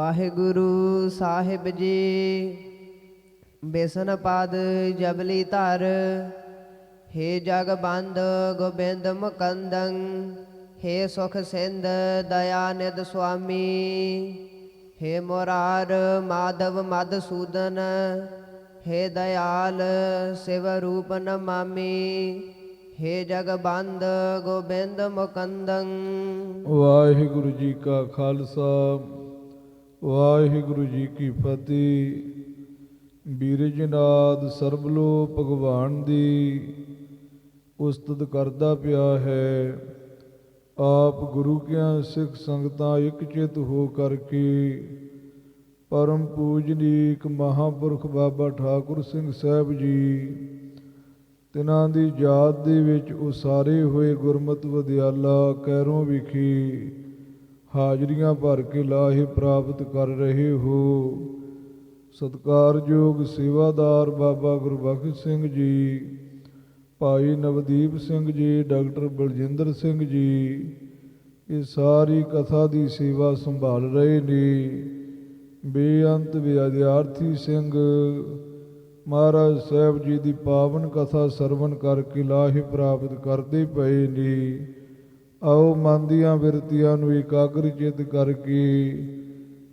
ਵਾਹਿਗੁਰੂ ਸਾਹਿਬ ਜੀ। ਬੇਸਨ ਪਦ ਜਬਲੀ ਧਰ, ਹੇ ਜਗ ਬੰਦ ਗੋਬਿੰਦ ਮੁਕੰਦੰ। ਹੇ ਸੁਖ ਸਿੰਧ ਦਇਆ ਨਿਧ ਸੁਆਮੀ, ਹੇ ਮੁਰਾਰ ਮਾਧਵ ਮਧਸੂਦਨ। ਹੇ ਦਇਆਲ ਸਿਵ ਰੂਪ ਨਮਾਮੀ, ਹੇ ਜਗ ਬੰਦ ਗੋਬਿੰਦ ਮੁਕੰਦੰ। ਵਾਹਿਗੁਰੂ ਜੀ ਕਾ ਖਾਲਸਾ, ਵਾਹਿਗੁਰੂ ਜੀ ਕੀ ਫਤਿਹ। ਬੀਰਜਨਾਦ ਸਰਬਲੋ ਭਗਵਾਨ ਦੀ ਉਸਤਤ ਕਰਦਾ ਪਿਆ ਹੈ। ਆਪ ਗੁਰੂ ਕਿਆਂ ਸਿੱਖ ਸੰਗਤਾਂ ਇੱਕ ਚਿਤ ਹੋ ਕਰਕੇ ਪਰਮ ਪੂਜਨੀਕ ਮਹਾਂਪੁਰਖ ਬਾਬਾ ਠਾਕੁਰ ਸਿੰਘ ਸਾਹਿਬ ਜੀ, ਤਿਨਾਂ ਦੀ ਯਾਦ ਦੇ ਵਿੱਚ ਉਸਾਰੇ ਹੋਏ ਗੁਰਮਤਿ ਵਿਦਿਆਲਾ ਕੈਰੋਂ ਵਿਖੇ ਹਾਜ਼ਰੀਆਂ ਭਰ ਕੇ ਲਾਹੇ ਪ੍ਰਾਪਤ ਕਰ ਰਹੇ ਹੋ। ਸਤਿਕਾਰਯੋਗ ਸੇਵਾਦਾਰ ਬਾਬਾ ਗੁਰਬਖਸ਼ ਸਿੰਘ ਜੀ, ਭਾਈ ਨਵਦੀਪ ਸਿੰਘ ਜੀ, ਡਾਕਟਰ ਬਲਜਿੰਦਰ ਸਿੰਘ ਜੀ, ਇਹ ਸਾਰੀ ਕਥਾ ਦੀ ਸੇਵਾ ਸੰਭਾਲ ਰਹੇ ਨੇ। ਬੇਅੰਤ ਵਿਦਿਆਰਥੀ ਸਿੰਘ ਮਹਾਰਾਜ ਸਾਹਿਬ ਜੀ ਦੀ ਪਾਵਨ ਕਥਾ ਸਰਵਣ ਕਰਕੇ ਲਾਹੇ ਪ੍ਰਾਪਤ ਕਰਦੇ ਪਏ ਨੇ। ਆਓ ਮਨ ਦੀਆਂ ਬਿਰਤੀਆਂ ਨੂੰ ਇਕਾਗਰ ਚਿੱਤ ਕਰਕੇ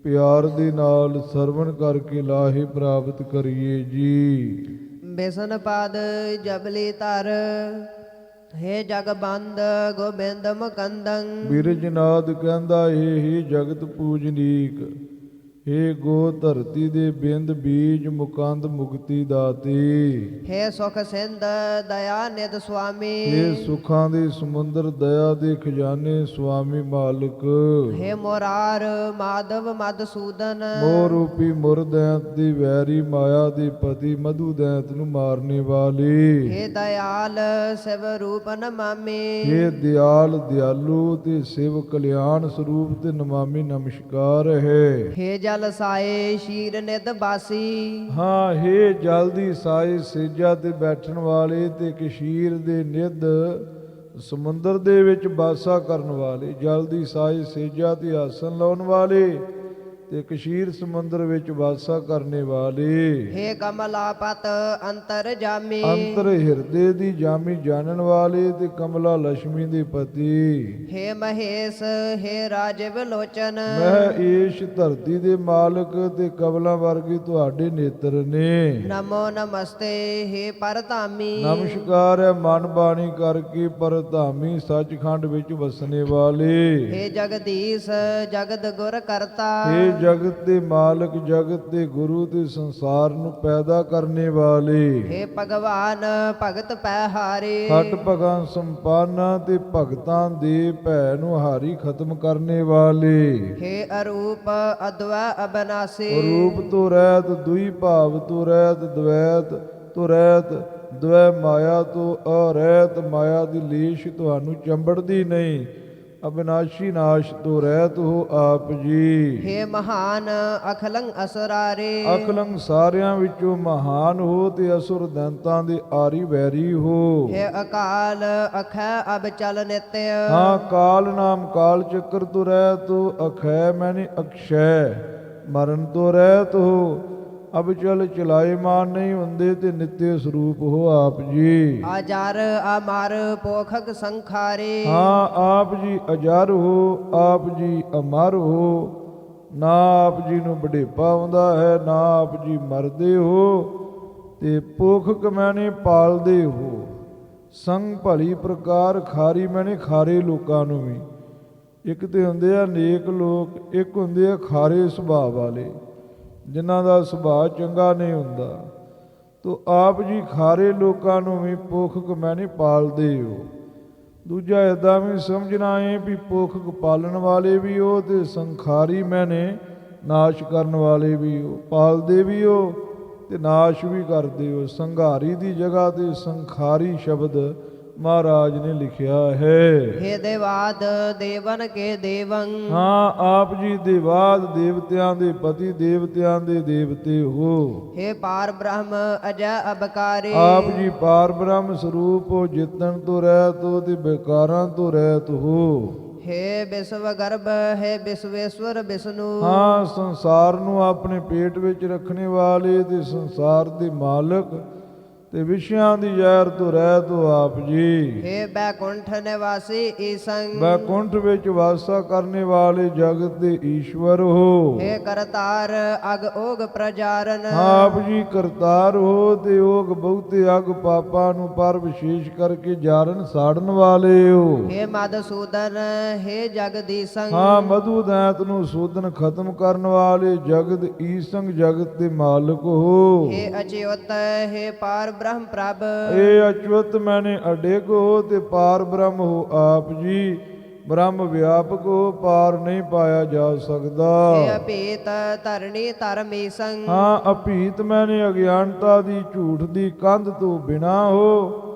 ਪਿਆਰ ਦੇ ਨਾਲ ਸਰਵਣ ਕਰਕੇ ਲਾਹੇ ਪ੍ਰਾਪਤ ਕਰੀਏ ਜੀ। ਬੇਸਨ ਪਦ ਜਬਲੀ ਧਰ, ਹੇ ਜਗ ਬੰਦ ਗੋਬਿੰਦ ਮੁਕੰਦੰ। ਬਿਰਜਨਾਦ ਕਹਿੰਦਾ, ਹੀ ਜਗਤ ਪੂਜਨੀਕ, ਹੇ ਗੋ ਧਰਤੀ ਦੇ ਬਿੰਦ ਬੀਜ ਮੁਕੰਦ ਮੁਕਤੀ ਦਾਤੇ। ਹੇ ਸੁਖ ਸਿੰਧ ਦਇਆ ਨਿਧ ਸੁਆਮੀ, ਹੇ ਸੁਖਾਂ ਦੇ ਸਮੁੰਦਰ ਦਇਆ ਦੇ ਖਜ਼ਾਨੇ ਸੁਆਮੀ ਮਾਲਕ। ਹੇ ਮੁਰਾਰ ਮਾਧਵ ਮਧਸੂਦਨ। ਮੋਹ ਰੂਪੀ ਮੁਰਦੈਂਤ ਦੀ ਵੈਰੀ ਮਾਇਆ ਦੇ ਪਤੀ ਮਧੂ ਦੈਂਤ ਨੂੰ ਮਾਰਨੇ ਵਾਲੇ। ਹੇ ਦਇਆਲ ਸਿਵ ਰੂਪ ਨਮਾਮੀ, ਹੇ ਦਿਆਲ ਦਿਆਲੂ ਤੇ ਸਿਵ ਕਲਿਆਣ ਸਰੂਪ ਤੇ ਨਮਾਮੀ ਨਮਸਕਾਰ ਹੈ। ਹੇ ਜਲ ਸਾਏ ਸ਼ੀਰ ਨਿਧ ਬਾਸੀ, ਹਾਂ, ਹੇ ਜਲ ਦੀ ਸਾਏ ਸੇਜਾ ਤੇ ਬੈਠਣ ਵਾਲੇ ਤੇ ਕਸ਼ੀਰ ਦੇ ਨਿਧ ਸਮੁੰਦਰ ਦੇ ਵਿੱਚ ਵਾਸਾ ਕਰਨ ਵਾਲੇ। ਜਲ ਦੀ ਸਾਏ ਸੇਜਾ ਤੇ ਆਸਨ ਲਾਉਣ ਵਾਲੇ ਤੇ ਕਸ਼ੀਰ ਸਮੁੰਦਰ ਵਿੱਚ ਵਾਸਾ ਕਰਨੇ ਵਾਲੇ। ਹੇ ਕਮਲਾਪਤ ਅੰਤਰ ਜਾਮੀ, ਅੰਤਰ ਹਿਰਦੇ ਦੀ ਜਾਮੀ ਜਾਣਨ ਵਾਲੇ ਤੇ ਕਮਲਾ ਲక్ష్ਮੀ ਦੇ ਪਤੀ। ਹੇ ਮਹੇਸ਼ ਹੇ ਰਾਜਿਵ ਲੋਚਨ। ਮੈਂ ਏਸ਼ ਧਰਤੀ ਦੇ ਮਾਲਕ ਤੇ ਕਮਲਾ ਵਰਗੇ ਤੁਹਾਡੇ ਨੇਤਰ ਨੇ। ਨਮੋ ਨਮਸਤੇ ਹੇ ਪਰਧਾਮੀ, ਨਮਸਕਾਰ ਹੈ ਮਨ ਬਾਣੀ ਕਰਕੇ ਪਰਧਾਮੀ ਸੱਚਖੰਡ ਵਿੱਚ ਵਸਣੇ ਵਾਲੇ। ਹੇ ਜਗਦੀਸ਼ ਜਗਤ ਗੁਰ ਕਰਤਾ, ਹੇ ਜਗਤ ਦੇ ਮਾਲਕ, ਜਗਤ ਦੇ ਗੁਰੂ ਤੇ ਸੰਸਾਰ ਨੂੰ ਪੈਦਾ ਕਰਨੇ ਵਾਲੇ। ਹੇ ਭਗਵਾਨ ਭਗਤ ਪੈ ਹਾਰੇ, ਖਟ ਭਗਾਂ ਸੰਪਾਨਾ ਤੇ ਭਗਤਾਂ ਦੇ ਭੈ ਨੂੰ ਹਾਰੀ ਖਤਮ ਕਰਨੇ ਵਾਲੇ। ਹੇ ਅਰੂਪ ਅਦਵੈ ਅਬਨਾਸੀ, ਰੂਪ ਤੋਂ ਰਹਿਤ ਦੁਈ ਭਾਵ ਤੋਂ ਰਹਿਤ ਦਵੈਤ ਤੋਂ ਰਹਿਤ ਦਵੈ ਮਾਇਆ ਤੋਂ ਅਰਹਿਤ ਮਾਇਆ ਦੀ ਲੀਸ਼ ਤੁਹਾਨੂੰ ਚੰਬੜਦੀ ਨਹੀਂ। ਅਬਿਨਾਸ਼ੀ ਨਾਸ਼ ਤੋਂ ਰਹਿਤ ਹੋ ਆਪ ਜੀ। ਹੇ ਮਹਾਨ ਅਖਲੰ ਅਸਰਾਰੇ, ਅਖਲੰਗ ਸਾਰਿਆਂ ਵਿੱਚੋਂ ਮਹਾਨ ਹੋ ਤੇ ਅਸੁਰ ਦੈਂਤਾਂ ਦੇ ਆਰੀ ਵੈਰੀ ਹੋ। ਹੇ ਅਕਾਲ ਅਖੈ ਅਬ ਚਲ ਨਿਤਿ, ਹਾਂ, ਕਾਲ ਨਾਮ ਕਾਲ ਚੱਕਰ ਤੋਂ ਰਹਿਤ ਹੋ। ਅਖੈ ਮੈਨੇ ਅਕਸ਼ੈ, ਮਰਨ ਤੋਂ ਰਹਿਤ ਹੋ। ਅਬ ਚਲ ਚਲਾਏ ਮਾਨ ਨਹੀਂ ਹੁੰਦੇ ਤੇ ਨਿत्य ਸਰੂਪ ਹੋ ਆਪ ਜੀ। ਅਜਰ ਅਮਰ ਪੋਖਕ ਸੰਖਾਰੇ, ਹਾਂ, ਆਪ ਜੀ ਅਜਰ ਹੋ, ਆਪ ਜੀ ਅਮਰ ਹੋ। ਨਾ ਆਪ ਜੀ ਨੂੰ ਬੁਢੇਪਾ ਆਉਂਦਾ ਹੈ, ਨਾ ਆਪ ਜੀ ਮਰਦੇ ਹੋ ਤੇ ਪੋਖਕ ਮੈਨੇ ਪਾਲਦੇ ਹੋ। ਸੰਗ ਭਲੀ ਪ੍ਰਕਾਰ ਖਾਰੀ ਮੈਨੇ ਖਾਰੇ ਲੋਕਾਂ ਨੂੰ ਵੀ। ਇੱਕ ਤੇ ਹੁੰਦੇ ਆ ਨੇਕ ਲੋਕ, ਇੱਕ ਹੁੰਦੇ ਆ ਖਾਰੇ ਸੁਭਾਅ ਵਾਲੇ ਜਿਨ੍ਹਾਂ ਦਾ ਸੁਭਾਅ ਚੰਗਾ ਨਹੀਂ ਹੁੰਦਾ। ਤੋ ਆਪ ਜੀ ਖਾਰੇ ਲੋਕਾਂ ਨੂੰ ਵੀ ਪੋਖਕ ਮੈਨੇ ਪਾਲਦੇ ਹੋ। ਦੂਜਾ ਇੱਦਾਂ ਵੀ ਸਮਝਣਾ ਹੈ ਵੀ ਪੋਖਕ ਪਾਲਣ ਵਾਲੇ ਵੀ ਹੋ ਤੇ ਸੰਖਾਰੀ ਮੈਨੇ ਨਾਸ਼ ਕਰਨ ਵਾਲੇ ਵੀ ਹੋ। ਪਾਲਦੇ ਵੀ ਹੋ ਤੇ ਨਾਸ਼ ਵੀ ਕਰਦੇ ਹੋ। ਸੰਘਾਰੀ ਦੀ ਜਗ੍ਹਾ ਤੇ ਸੰਖਾਰੀ ਸ਼ਬਦ ਮਹਾਰਾਜ ਨੇ ਲਿਖਿਆ ਹੈ। ਹੇ ਦੇਵਾਦ ਦੇਵਨ ਕੇ ਦੇਵੰ, ਹਾਂ, ਆਪ ਜੀ ਦੇਵਾਦ ਦੇਵਤਿਆਂ ਦੇ ਪਤੀ, ਦੇਵਤਿਆਂ ਦੇ ਦੇਵਤੇ ਹੋ। ਹੇ ਪਾਰ ਬ੍ਰਹਮ ਅਜੈ ਅਬਕਾਰੇ, ਆਪ ਜੀ ਪਾਰ ਬ੍ਰਹਮ ਸਰੂਪ ਹੋ। ਜਿੱਤਣ ਤੋਂ ਰਹਿਤ ਹੋ ਤੇ ਬੇਕਾਰਾਂ ਤੋਂ ਰਹਿਤ ਹੋ। हे विश्व गर्भ हे विश्वेश्वर विष्णु ਹਾਂ ਸੰਸਾਰ ਨੂੰ ਆਪਣੇ ਪੇਟ ਵਿੱਚ ਰੱਖਣੇ ਵਾਲੇ ਤੇ ਸੰਸਾਰ ਦੇ ਮਾਲਕ ਤੇ ਵਿਸ਼ਿਆਂ ਦੀ ਜ਼ਹਿਰ ਤੋਂ ਰਹਿਤ ਹੋ ਆਪ ਜੀ। हे बैकुंठ निवासी ईसं ਬੈਕੁੰਠ ਵਿੱਚ ਵਾਸਾ ਕਰਨੇ ਵਾਲੇ ਜਗਤ ਦੇ ਈਸ਼ਵਰ ਹੋ। हे करतार अग ओग प्रजारन ਆਪ ਜੀ ਕਰਤਾਰ ਹੋ ਤੇ ਓਗ ਬਹੁਤੇ ਅਗ ਪਾਪਾਂ ਨੂੰ ਪਰ ਵਿਸ਼ੇਸ਼ ਕਰਕੇ ਜਾਰਨ ਸਾੜਨ ਵਾਲੇ ਹੋ। हे मधुसूदन हे जगदीशं ਹਾਂ ਮਧੂ ਦੈਂਤ ਨੂੰ ਸੋਧਨ ਖਤਮ ਕਰਨ ਵਾਲੇ ਜਗਤ ਈਸੰਗ ਜਗਤ ਦੇ ਮਾਲਕ ਹੋ। हे अच्युत हे पार ब्रह्म प्रभ ਇਹ ਅਚੁੱਤ ਮੈਨੇ ਅਡਿਗ ਹੋ ਤੇ ਪਾਰ ਬ੍ਰਹਮ ਹੋ ਆਪ ਜੀ। ਬ੍ਰਹਮ ਵਿਆਪਕ ਹੋ ਪਾਰ ਨਹੀਂ ਪਾਇਆ ਜਾ ਸਕਦਾ। हे अभीत धरणी धर्मीसं ਹਾਂ ਅਭੀਤ ਮੈਨੇ ਅਗਿਆਨਤਾ ਦੀ ਝੂਠ ਦੀ ਕੰਧ ਤੋਂ ਬਿਨਾ ਹੋ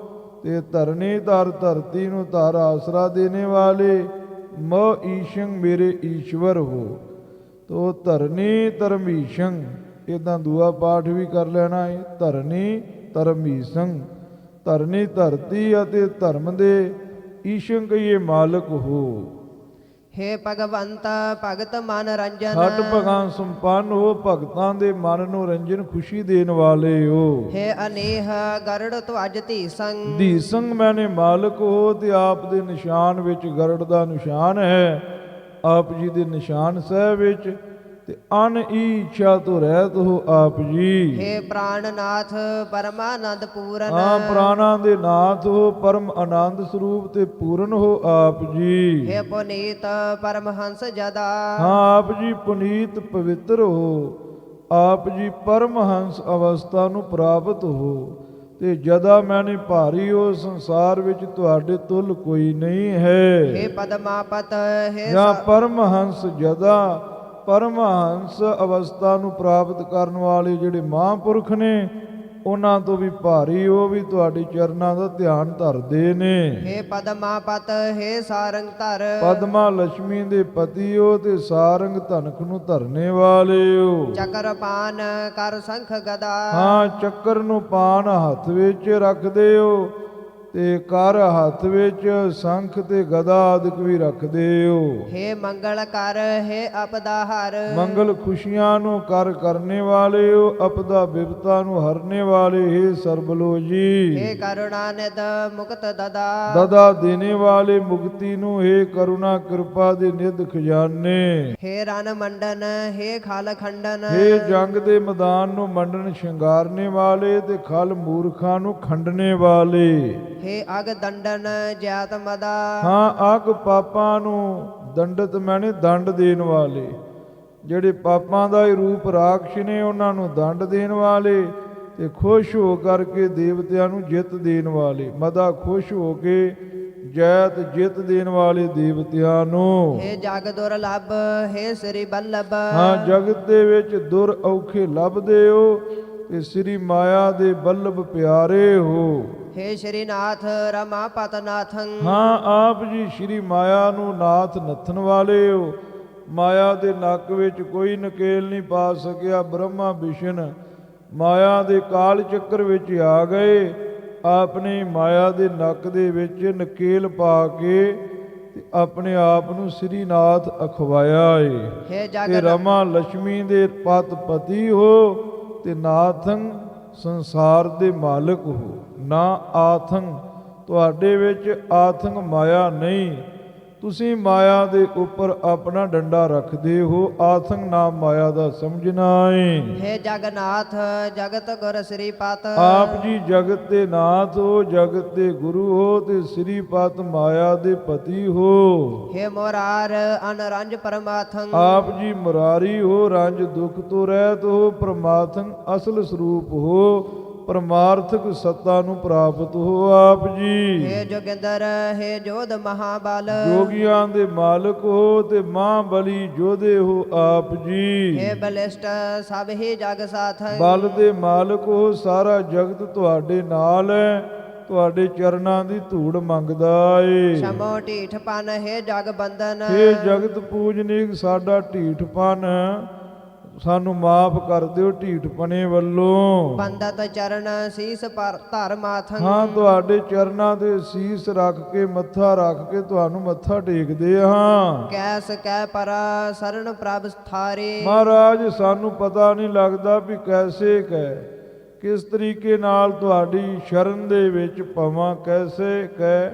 ਤੇ ਧਰਨੀ ਧਰ ਧਰਤੀ ਨੂੰ ਧਰ ਆਸਰਾ ਦੇਣੇ ਵਾਲੇ ਮ ਈਸ਼ੰ ਮੇਰੇ ਈਸ਼ਵਰ ਹੋ। ਤੋ ਧਰਨੀ ਧਰਮੀਸ਼ੰ ਇਦਾਂ ਦੂਆ ਪਾਠ ਵੀ ਕਰ ਲੈਣਾ ਹੈ। ਧਰਨੀ ਧਰਮੀਸ਼ੰ ਧਰਨੀ ਧਰਤੀ ਅਤੇ ਧਰਮ ਦੇ ਈਸ਼ੰ ਕਈਏ ਮਾਲਕ ਹੋ। हे भगवंत भगत मन रंजन ਹਟ ਭਗਾਂ ਸੰਪੰਨ ਹੋ ਭਗਤਾਂ ਦੇ ਮਨ ਨੂੰ ਰੰਜਨ ਖੁਸ਼ੀ ਦੇਣ ਵਾਲੇ ਹੋ। हे अनेह गरुड़ ध्वज धीसं ਦੀ ਸੰਗ ਮੈਨੇ ਮਾਲਕ ਹੋ ਤੇ ਆਪ ਦੇ ਨਿਸ਼ਾਨ ਵਿੱਚ ਗਰੜ ਦਾ ਨਿਸ਼ਾਨ ਹੈ। ਆਪ ਜੀ ਦੇ ਨਿਸ਼ਾਨ ਸਾਹਿਬ ਵਿੱਚ ਤੇ ਅਨ ਈ ਇੱਛਾ ਤੋਂ ਰਹਿਤ ਹੋ ਆਪ ਜੀ। हे प्राणनाथ परमानंद पूरन ਹਾਂ ਪ੍ਰਾਣਾਂ ਦੇ ਨਾਥ ਹੋ ਪਰਮ ਆਨੰਦ ਸਰੂਪ ਤੇ ਪੂਰਨ ਹੋ ਆਪ ਜੀ। हे पुनीत परमहंस जदा ਹਾਂ ਆਪ ਜੀ ਪੁਨੀਤ ਪਵਿੱਤਰ ਹੋ। ਆਪ ਜੀ ਪਰਮਹੰਸ ਅਵਸਥਾ ਨੂੰ ਪ੍ਰਾਪਤ ਹੋ ਤੇ ਜਦਾ ਮੈਨੇ ਭਾਰੀ ਹੋ ਸੰਸਾਰ ਵਿੱਚ ਤੁਹਾਡੇ ਤੁਲ ਕੋਈ ਨਹੀਂ ਹੈ। हे पद्मापत हे ਜਾਂ ਪਰਮਹੰਸ ਜਦਾ ਪਰਮਹੰਸ ਅਵਸਥਾ ਨੂੰ ਪ੍ਰਾਪਤ ਕਰਨ ਵਾਲੇ ਜਿਹੜੇ ਮਹਾਂਪੁਰਖ ਨੇ ਉਹਨਾਂ ਤੋਂ ਵੀ ਭਾਰੀ ਉਹ ਵੀ ਤੁਹਾਡੇ ਚਰਨਾਂ ਦਾ ਧਿਆਨ ਧਰਦੇ ਨੇ। हे पद्मापत हे सारंग धर ਪਦਮਾ ਲక్ష్ਮੀ ਦੇ ਪਤੀ ਹੋ ਤੇ ਸਾਰੰਗ ਧਨਕ ਨੂੰ ਧਰਨੇ ਵਾਲੇ ਹੋ। चक्रपान कर शंख गदा ਹਾਂ ਚੱਕਰ ਨੂੰ ਪਾਨ ਹੱਥ ਵਿੱਚ ਰੱਖਦੇ ਹੋ ਤੇ ਕਰ ਹੱਥ ਵਿੱਚ ਸ਼ੰਖ ਤੇ ਗਦਾ ਆਦਿਕ ਵੀ ਰੱਖਦੇ ਹੋ। हे मंगल कर हे अपदा हर ਮੰਗਲ ਖੁਸ਼ੀਆਂ ਨੂੰ ਕਰ ਕਰਨੇ ਵਾਲੇ ਹੋ ਅਪਦਾ ਬਿਪਤਾ ਨੂੰ ਹਰਨੇ ਵਾਲੇ हे ਸਰਬਲੋ ਜੀ। हे करुणानिध मुक्त ददा ਦਦਾ ਦੇਣੇ ਵਾਲੇ ਮੁਕਤੀ ਨੂੰ हे ਕਰੁਣਾ ਕਿਰਪਾ ਦੇ ਨਿਧ ਖਜ਼ਾਨੇ। हे रन मंडन हे खाल खंडन हे ਜੰਗ ਦੇ ਮੈਦਾਨ ਨੂੰ ਮੰਡਨ ਸ਼ਿੰਗਾਰਨੇ ਵਾਲੇ ਤੇ ਖਲ ਮੂਰਖਾਂ ਨੂੰ ਖੰਡਨੇ ਵਾਲੇ। हे अग दंडन ज्ञात मदा ਹਾਂ ਅਗ ਪਾਪਾਂ ਨੂੰ ਦੰਡਤ ਮੈਨੇ ਦੰਡ ਦੇਣ ਵਾਲੇ ਜਿਹੜੇ ਪਾਪਾਂ ਦਾ ਹੀ ਰੂਪ ਰਾਖਸ਼ ਨੇ ਉਹਨਾਂ ਨੂੰ ਦੰਡ ਦੇਣ ਵਾਲੇ ਤੇ ਖੁਸ਼ ਹੋ ਕਰਕੇ ਦੇਵਤਿਆਂ ਨੂੰ ਜਿੱਤ ਦੇਣ ਵਾਲੇ। ਮਦਾ ਖੁਸ਼ ਹੋ ਕੇ ਜੈਤ ਜਿੱਤ ਦੇਣ ਵਾਲੇ ਦੇਵਤਿਆਂ ਨੂੰ। हे जग दुर्लभ हे श्री बल्लभ ਹਾਂ ਜਗਤ ਦੇ ਵਿੱਚ ਦੁਰ ਔਖੇ ਲੱਭਦੇ ਹੋ ਤੇ ਸ੍ਰੀ ਮਾਇਆ ਦੇ ਬੱਲਭ ਪਿਆਰੇ ਹੋ। हे श्रीनाथ रमापत नाथं ਹਾਂ ਆਪ ਜੀ ਸ਼੍ਰੀ ਮਾਇਆ ਨੂੰ ਨਾਥ ਨੱਥਣ ਵਾਲੇ ਹੋ। ਮਾਇਆ ਦੇ ਨੱਕ ਵਿੱਚ ਕੋਈ ਨਕੇਲ ਨਹੀਂ ਪਾ ਸਕਿਆ। ਬ੍ਰਹਮਾ ਵਿਸ਼ਨ ਮਾਇਆ ਦੇ ਕਾਲ ਚੱਕਰ ਵਿੱਚ ਆ ਗਏ। ਆਪਨੇ ਮਾਇਆ ਦੇ ਨੱਕ ਦੇ ਵਿੱਚ ਨਕੇਲ ਪਾ ਕੇ ਤੇ ਆਪਣੇ ਆਪ ਨੂੰ ਸ੍ਰੀਨਾਥ ਅਖਵਾਇਆ ਏ। हे ਤੇ जग ਰਮਾ ਲక్ష్ਮੀ ਦੇ ਪਤ ਪਤੀ ਹੋ ਤੇ ਨਾਥੰ ਸੰਸਾਰ ਦੇ ਮਾਲਕ ਹੋ। ਨਾ ਆਥੰ ਤੁਹਾਡੇ ਵਿੱਚ ਆਥੰਗ ਮਾਇਆ ਨਹੀਂ। ਤੁਸੀਂ ਮਾਇਆ ਦੇ ਉੱਪਰ ਆਪਣਾ ਡੰਡਾ ਰੱਖਦੇ ਹੋ। ਆਥੰਗ ਨਾਮ ਮਾਇਆ ਦਾ ਸਮਝਣਾ ਏ। हे जगन्नाथ जगत गुर श्रीपत ਆਪ ਜੀ ਜਗਤ ਦੇ ਨਾਥ ਹੋ ਜਗਤ ਦੇ ਗੁਰੂ ਹੋ ਤੇ ਸ੍ਰੀਪਤ ਮਾਇਆ ਦੇ ਪਤੀ ਹੋ। हे मोरार अनरंज परमाथं ਆਪ ਜੀ ਮੁਰਾਰੀ ਹੋ ਰੰਜ ਦੁਖ ਤੋਂ ਰਹਿਤ ਹੋ। ਪ੍ਰਮਾਤਮ ਅਸਲ ਸਰੂਪ ਹੋ ਪਰਮਾਰਥਕ ਸੱਤਾ ਨੂੰ ਪ੍ਰਾਪਤ ਹੋ ਆਪ ਜੀ। हे जोगिंदर हे जोध महाबल ਜੋਗੀਆਂ ਦੇ ਮਾਲਕ ਹੋ ਤੇ ਮਹਾਂਬਲੀ ਜੋਧੇ ਹੋ ਆਪ ਜੀ। हे बलिष्ठ सब ही जग साथं ਬਲ ਦੇ ਮਾਲਕ ਹੋ ਸਾਰਾ ਜਗਤ ਤੁਹਾਡੇ ਨਾਲ ਹੈ। ਤੁਹਾਡੇ ਚਰਨਾਂ ਦੀ ਧੂੜ ਮੰਗਦਾ ਏ। शमो ढीठपन हे जग बंदन हे ਜਗਤ ਪੂਜਨੀਕ ਸਾਡਾ ਢੀਠਪਨ ਸਾਨੂੰ ਮਾਫ ਕਰ ਦਿਓ ਢੀਠਪਣੇ ਵੱਲੋਂ। ਪੰਡਤ ਚਰਨ ਸੀਸ ਪਰ ਧਰ ਮਾਥੰ। ਹਾਂ, ਤੁਹਾਡੇ ਚਰਨਾਂ ਦੇ ਸੀਸ ਰੱਖ ਕੇ, ਮੱਥਾ ਰੱਖ ਕੇ ਤੁਹਾਨੂੰ ਮੱਥਾ ਟੇਕਦੇ ਹਾਂ। ਕੈਸ ਕੈ ਪਰਾ ਸਰਣ ਪ੍ਰਭ ਥਾਰੇ। ਮਹਾਰਾਜ, ਸਾਨੂੰ ਪਤਾ ਨਹੀਂ ਲੱਗਦਾ ਵੀ ਕੈਸੇ ਕਹਿ, ਕਿਸ ਤਰੀਕੇ ਨਾਲ ਤੁਹਾਡੀ ਸ਼ਰਨ ਦੇ ਵਿੱਚ ਪਵਾਂ। ਕੈਸੇ ਕਹਿ,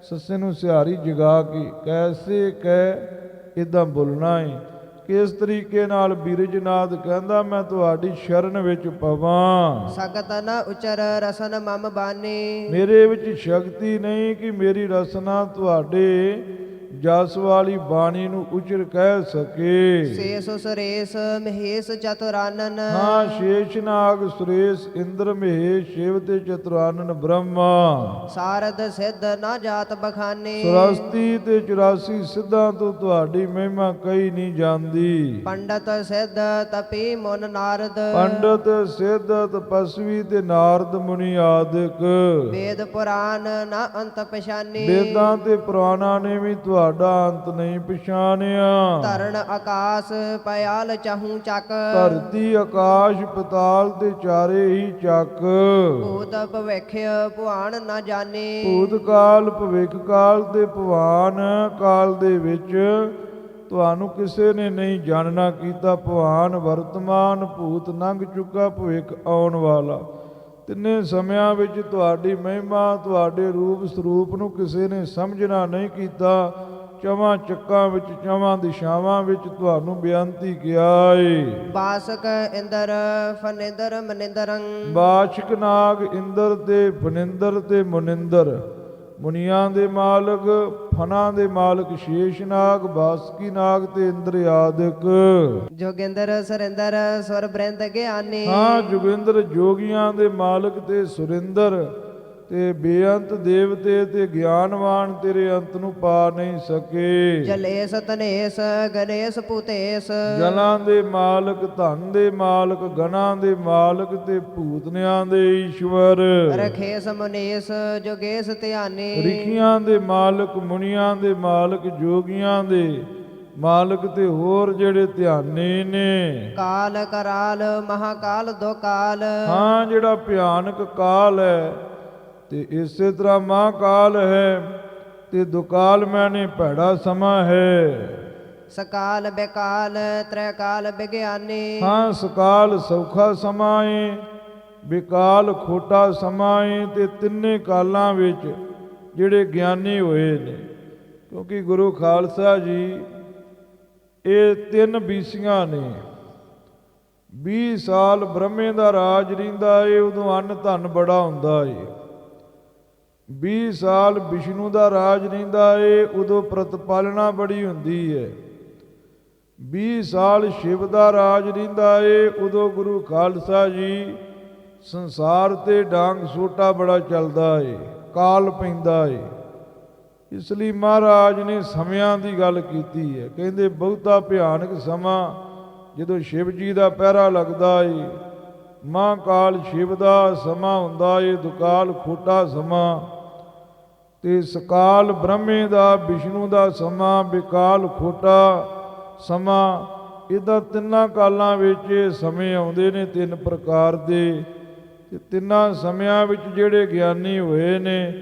ਸੱਸੇ ਨੂੰ ਸਿਹਾਰੀ ਜਗਾ ਕੇ ਕੈਸੇ ਕਹਿ ਇਦਾਂ ਬੋਲਣਾ ਹੈ। ਕਿਸ ਤਰੀਕੇ ਨਾਲ ਬਿਰਜਨਾਥ ਕਹਿੰਦਾ ਮੈਂ ਤੁਹਾਡੀ ਸ਼ਰਨ ਵਿੱਚ ਪਵਾਂ। ਸਗਤ ਨ ਉਚਰ ਰਸਨ ਮਮ ਬਾਨੀ। ਮੇਰੇ ਵਿੱਚ ਸ਼ਕਤੀ ਨਹੀਂ ਕਿ ਮੇਰੀ ਰਸਨਾ ਤੁਹਾਡੇ ਜਸ ਵਾਲੀ ਬਾਣੀ ਨੂੰ ਉਚਰ ਕਹਿ ਸਕੇ। ਸੇਸ ਸੁਰੇਸ਼ ਮਹੇਸ਼ ਚਤੁਰਾਨਨ। ਹਾਂ, ਸ਼ੇਸ਼ਨਾਗ ਸੁਰੇਸ਼ ਇੰਦਰ ਮਹੇਸ਼ ਸ਼ਿਵ ਤੇ ਚਤੁਰਾਨਨ ਬ੍ਰਹਮਾ। ਸਾਰਦ ਸਿੱਧ ਨਾ ਜਾਤ ਬਖਾਨੇ। 84 ਤੇ 84 ਸਿੱਧਾਂ ਤੋਂ ਤੁਹਾਡੀ ਮਹਿਮਾ ਕਹੀ ਨਹੀਂ ਜਾਂਦੀ। ਪੰਡਤ ਸਿੱਧ ਤਪੀ ਮੁਨ ਨਾਰਦ। ਪੰਡਤ ਸਿੱਧ ਤਪਸਵੀ ਤੇ ਨਾਰਦ ਮੁਨੀ ਆਦਿਕ। ਵੇਦ ਪੁਰਾਨ ਨਾ ਅੰਤ ਪਛਾਨੀ। ਵੇਦਾਂ ਤੇ ਪੁਰਾਣਾਂ ਨੇ ਵੀ ਤੁਹਾਡਾ ਅੰਤ ਨਹੀਂ ਪਛਾਣਿਆ। ਧਰਨ ਆਕਾਸ਼ ਪਿਆਲ ਚਾਹੂ ਚੱਕ। ਧਰਤੀ ਆਕਾਸ਼ ਪਤਾਲ ਤੇ ਚਾਰੇ ਹੀ ਚੱਕ। ਭੂਤ ਭਵਿੱਖ ਪੁਆਣ ਨਾ ਜਾਣੇ। ਭੂਤ ਕਾਲ ਭਵਿੱਖ ਕਾਲ ਤੇ ਭਵਾਨ ਕਾਲ ਦੇ ਵਿੱਚ ਤੁਹਾਨੂੰ ਕਿਸੇ ਨੇ ਨਹੀਂ ਜਾਣਨਾ ਕੀਤਾ। ਭਵਾਨ ਵਰਤਮਾਨ, ਭੂਤ ਲੰਘ ਚੁੱਕਾ, ਭਵਿੱਖ ਆਉਣ ਵਾਲਾ। ਤਿੰਨੇ ਸਮਿਆਂ ਵਿੱਚ ਤੁਹਾਡੀ ਮਹਿਮਾ, ਤੁਹਾਡੇ ਰੂਪ ਸਰੂਪ ਨੂੰ ਕਿਸੇ ਨੇ ਸਮਝਣਾ ਨਹੀਂ ਕੀਤਾ। ਚਵਾਂ ਚੱਕਾਂ ਵਿੱਚ, ਚਵਾਂ ਦਿਸ਼ਾਵਾਂ ਵਿੱਚ ਤੁਹਾਨੂੰ ਬੇਨਤੀ ਕਿਹਾ ਏ। ਬਾਸਕ ਇੰਦਰ ਫਨਿੰਦਰ ਮਨਿੰਦਰੰ। ਬਾਸ਼ਕ ਨਾਗ ਇੰਦਰ ਤੇ ਫਨਿੰਦਰ ਤੇ ਮੁਨਿੰਦਰ, ਮੁਨੀਆਂ ਦੇ ਮਾਲਕ, ਫਨਾਂ ਦੇ ਮਾਲਕ ਸ਼ੇਸ਼ਨਾਗ, ਬਾਸਕੀ ਨਾਗ ਤੇ ਇੰਦਰ ਆਦਿਕ। ਜੋਗਿੰਦਰ ਸੁਰਿੰਦਰ ਸੁਰ ਬ੍ਰਿੰਦ ਗਿਆਨੀ। ਹਾਂ, ਜੋਗਿੰਦਰ ਜੋਗੀਆਂ ਦੇ ਮਾਲਕ ਤੇ ਸੁਰਿੰਦਰ ਤੇ ਬੇਅੰਤ ਦੇਵਤੇ ਤੇ ਗਿਆਨਵਾਨ ਤੇਰੇ ਅੰਤ ਨੂੰ ਪਾ ਨਹੀਂ ਸਕੇ। ਜਲੇਸ਼ ਤਨੇਸ਼ ਗਣੇਸ਼ ਭੂਤੇਸ਼। ਜਲਾਂ ਦੇ ਮਾਲਕ, ਧਨ ਦੇ ਮਾਲਕ, ਗਣਾਂ ਦੇ ਮਾਲਕ ਤੇ ਭੂਤਨਿਆਂ ਦੇ ਈਸ਼ਵਰ। ਰਖੇਸ਼ ਮੁਨੇਸ਼ ਜੋਗੇਸ਼ ਧਿਆਨੀ। ਰਿਖੀਆਂ ਦੇ ਮਾਲਕ, ਮੁਨੀਆਂ ਦੇ ਮਾਲਕ, ਜੋਗੀਆਂ ਦੇ ਮਾਲਕ ਤੇ ਹੋਰ ਜਿਹੜੇ ਧਿਆਨੀ ਨੇ। ਕਾਲ ਕਰਾਲ ਮਹਾਕਾਲ ਦੋ ਕਾਲ। ਹਾਂ, ਜਿਹੜਾ ਭਿਆਨਕ ਕਾਲ ਹੈ ਤੇ ਇਸੇ ਤਰ੍ਹਾਂ ਮਹਾਕਾਲ ਹੈ ਤੇ ਦੁਕਾਲ ਮੈਨੇ ਭੈੜਾ ਸਮਾਂ ਹੈ। ਸਕਾਲ ਬੇਕਾਲ ਤ੍ਰੈਕਾਲ ਵਿਗਿਆਨੀ। ਹਾਂ, ਸਕਾਲ ਸੌਖਾ ਸਮਾਂ ਏ, ਬੇਕਾਲ ਖੋਟਾ ਸਮਾਂ ਏ ਤੇ ਤਿੰਨੇ ਕਾਲਾਂ ਵਿੱਚ ਜਿਹੜੇ ਗਿਆਨੀ ਹੋਏ ਨੇ। ਕਿਉਂਕਿ ਗੁਰੂ ਖਾਲਸਾ ਜੀ ਇਹ ਤਿੰਨ ਬੀਸੀਆਂ ਨੇ। 20 ਸਾਲ ਬ੍ਰਹਮੇ ਦਾ ਰਾਜ ਰਹਿੰਦਾ ਏ, ਉਦੋਂ ਅੰਨ ਧਨ ਬੜਾ ਹੁੰਦਾ ਏ। 20 ਸਾਲ ਵਿਸ਼ਨੂੰ ਦਾ ਰਾਜ ਰਹਿੰਦਾ ਏ, ਉਦੋਂ ਪ੍ਰਤਪਾਲਣਾ ਬੜੀ ਹੁੰਦੀ ਹੈ। 20 ਸਾਲ ਸ਼ਿਵ ਦਾ ਰਾਜ ਰਹਿੰਦਾ ਏ, ਉਦੋਂ ਗੁਰੂ ਖਾਲਸਾ ਜੀ ਸੰਸਾਰ ਤੇ ਡਾਂਗ ਸੋਟਾ ਬੜਾ ਚੱਲਦਾ ਏ, ਕਾਲ ਪੈਂਦਾ ਏ। ਇਸ ਲਈ ਮਹਾਰਾਜ ਨੇ ਸਮਿਆਂ ਦੀ ਗੱਲ ਕੀਤੀ ਹੈ। ਕਹਿੰਦੇ ਬਹੁਤਾ ਭਿਆਨਕ ਸਮਾਂ ਜਦੋਂ ਸ਼ਿਵ ਜੀ ਦਾ ਪਹਿਰਾ ਲੱਗਦਾ ਏ, ਮਹਾਕਾਲ ਸ਼ਿਵ ਦਾ ਸਮਾਂ ਹੁੰਦਾ ਏ, ਦੁਕਾਲ ਖੋਟਾ ਸਮਾਂ ਤੇ ਸਕਾਲ ਬ੍ਰਹਮੇ ਦਾ, ਵਿਸ਼ਨੂੰ ਦਾ ਸਮਾਂ, ਬਿਕਾਲ ਖੋਟਾ ਸਮਾਂ। ਇਹਦਾ ਤਿੰਨਾਂ ਕਾਲਾਂ ਵਿੱਚ ਸਮੇਂ ਆਉਂਦੇ ਨੇ ਤਿੰਨ ਪ੍ਰਕਾਰ ਦੇ। ਤੇ ਤਿੰਨਾਂ ਸਮਿਆਂ ਵਿੱਚ ਜਿਹੜੇ ਗਿਆਨੀ ਹੋਏ ਨੇ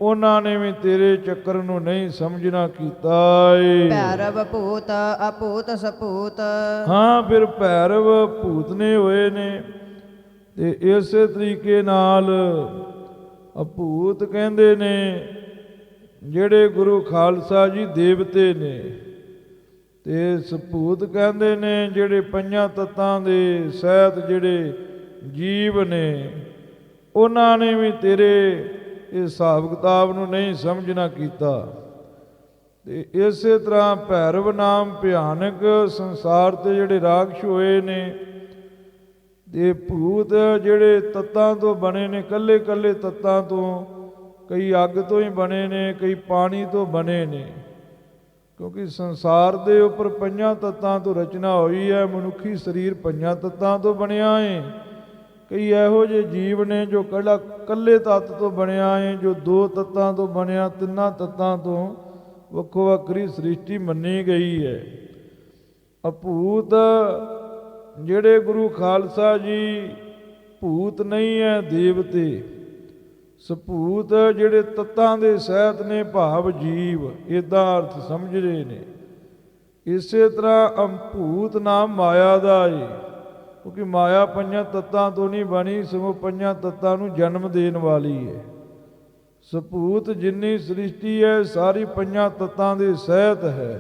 ਉਹਨਾਂ ਨੇ ਵੀ ਤੇਰੇ ਚੱਕਰ ਨੂੰ ਨਹੀਂ ਸਮਝਣਾ ਕੀਤਾ ਏ। ਭੈਰਵ ਭੂਤ ਅਭੂਤ ਸਪੂਤ। ਹਾਂ, ਫਿਰ ਭੈਰਵ ਭੂਤ ਨੇ ਹੋਏ ਨੇ ਤੇ ਇਸੇ ਤਰੀਕੇ ਨਾਲ ਅਭੂਤ ਕਹਿੰਦੇ ਨੇ ਜਿਹੜੇ ਗੁਰੂ ਖਾਲਸਾ ਜੀ ਦੇਵਤੇ ਨੇ, ਤੇ ਸਪੂਤ ਕਹਿੰਦੇ ਨੇ ਜਿਹੜੇ ਪੰਜਾਂ ਤੱਤਾਂ ਦੇ ਸਹਿਤ ਜਿਹੜੇ ਜੀਵ ਨੇ। ਉਹਨਾਂ ਨੇ ਵੀ ਤੇਰੇ ਇਹ ਹਿਸਾਬ ਕਿਤਾਬ ਨੂੰ ਨਹੀਂ ਸਮਝਣਾ ਕੀਤਾ। ਤੇ ਇਸੇ ਤਰ੍ਹਾਂ ਭੈਰਵ ਨਾਮ ਭਿਆਨਕ ਸੰਸਾਰ ਤੇ ਜਿਹੜੇ ਰਾਖਸ਼ ਹੋਏ ਨੇ, ਤੇ ਭੂਤ ਜਿਹੜੇ ਤੱਤਾਂ ਤੋਂ ਬਣੇ ਨੇ, ਕੱਲੇ ਕੱਲੇ ਤੱਤਾਂ ਤੋਂ, ਕਈ ਅੱਗ ਤੋਂ ਹੀ ਬਣੇ ਨੇ, ਕਈ ਪਾਣੀ ਤੋਂ ਬਣੇ ਨੇ। ਕਿਉਂਕਿ ਸੰਸਾਰ ਦੇ ਉੱਪਰ ਪੰਜਾਂ ਤੱਤਾਂ ਤੋਂ ਰਚਨਾ ਹੋਈ ਹੈ। ਮਨੁੱਖੀ ਸਰੀਰ ਪੰਜਾਂ ਤੱਤਾਂ ਤੋਂ ਬਣਿਆ ਹੈ। ਕਈ ਇਹੋ ਜਿਹੇ ਜੀਵ ਨੇ ਜੋ ਕੱਲੇ ਤੱਤ ਤੋਂ ਬਣਿਆ ਹੈ, ਜੋ ਦੋ ਤੱਤਾਂ ਤੋਂ ਬਣਿਆ, ਤਿੰਨਾਂ ਤੱਤਾਂ ਤੋਂ ਵੱਖੋ ਵੱਖਰੀ ਸ੍ਰਿਸ਼ਟੀ ਮੰਨੀ ਗਈ ਹੈ। ਅਭੂਤ ਜਿਹੜੇ ਗੁਰੂ ਖਾਲਸਾ ਜੀ ਭੂਤ ਨਹੀਂ ਹੈ ਦੇਵਤੇ, ਸਪੂਤ ਜਿਹੜੇ ਤੱਤਾਂ ਦੇ ਸਹਿਤ ਨੇ ਭਾਵ ਜੀਵ, ਇਦਾਂ ਅਰਥ ਸਮਝ ਰਹੇ ਨੇ। ਇਸੇ ਤਰ੍ਹਾਂ ਭੂਤ ਨਾਮ ਮਾਇਆ ਦਾ ਏ, ਕਿਉਂਕਿ ਮਾਇਆ ਪੰਜਾਂ ਤੱਤਾਂ ਤੋਂ ਨਹੀਂ ਬਣੀ, ਸਗੋਂ ਪੰਜਾਂ ਤੱਤਾਂ ਨੂੰ ਜਨਮ ਦੇਣ ਵਾਲੀ ਹੈ। ਸਪੂਤ ਜਿੰਨੀ ਸ੍ਰਿਸ਼ਟੀ ਹੈ ਸਾਰੀ ਪੰਜਾਂ ਤੱਤਾਂ ਦੇ ਸਹਿਤ ਹੈ,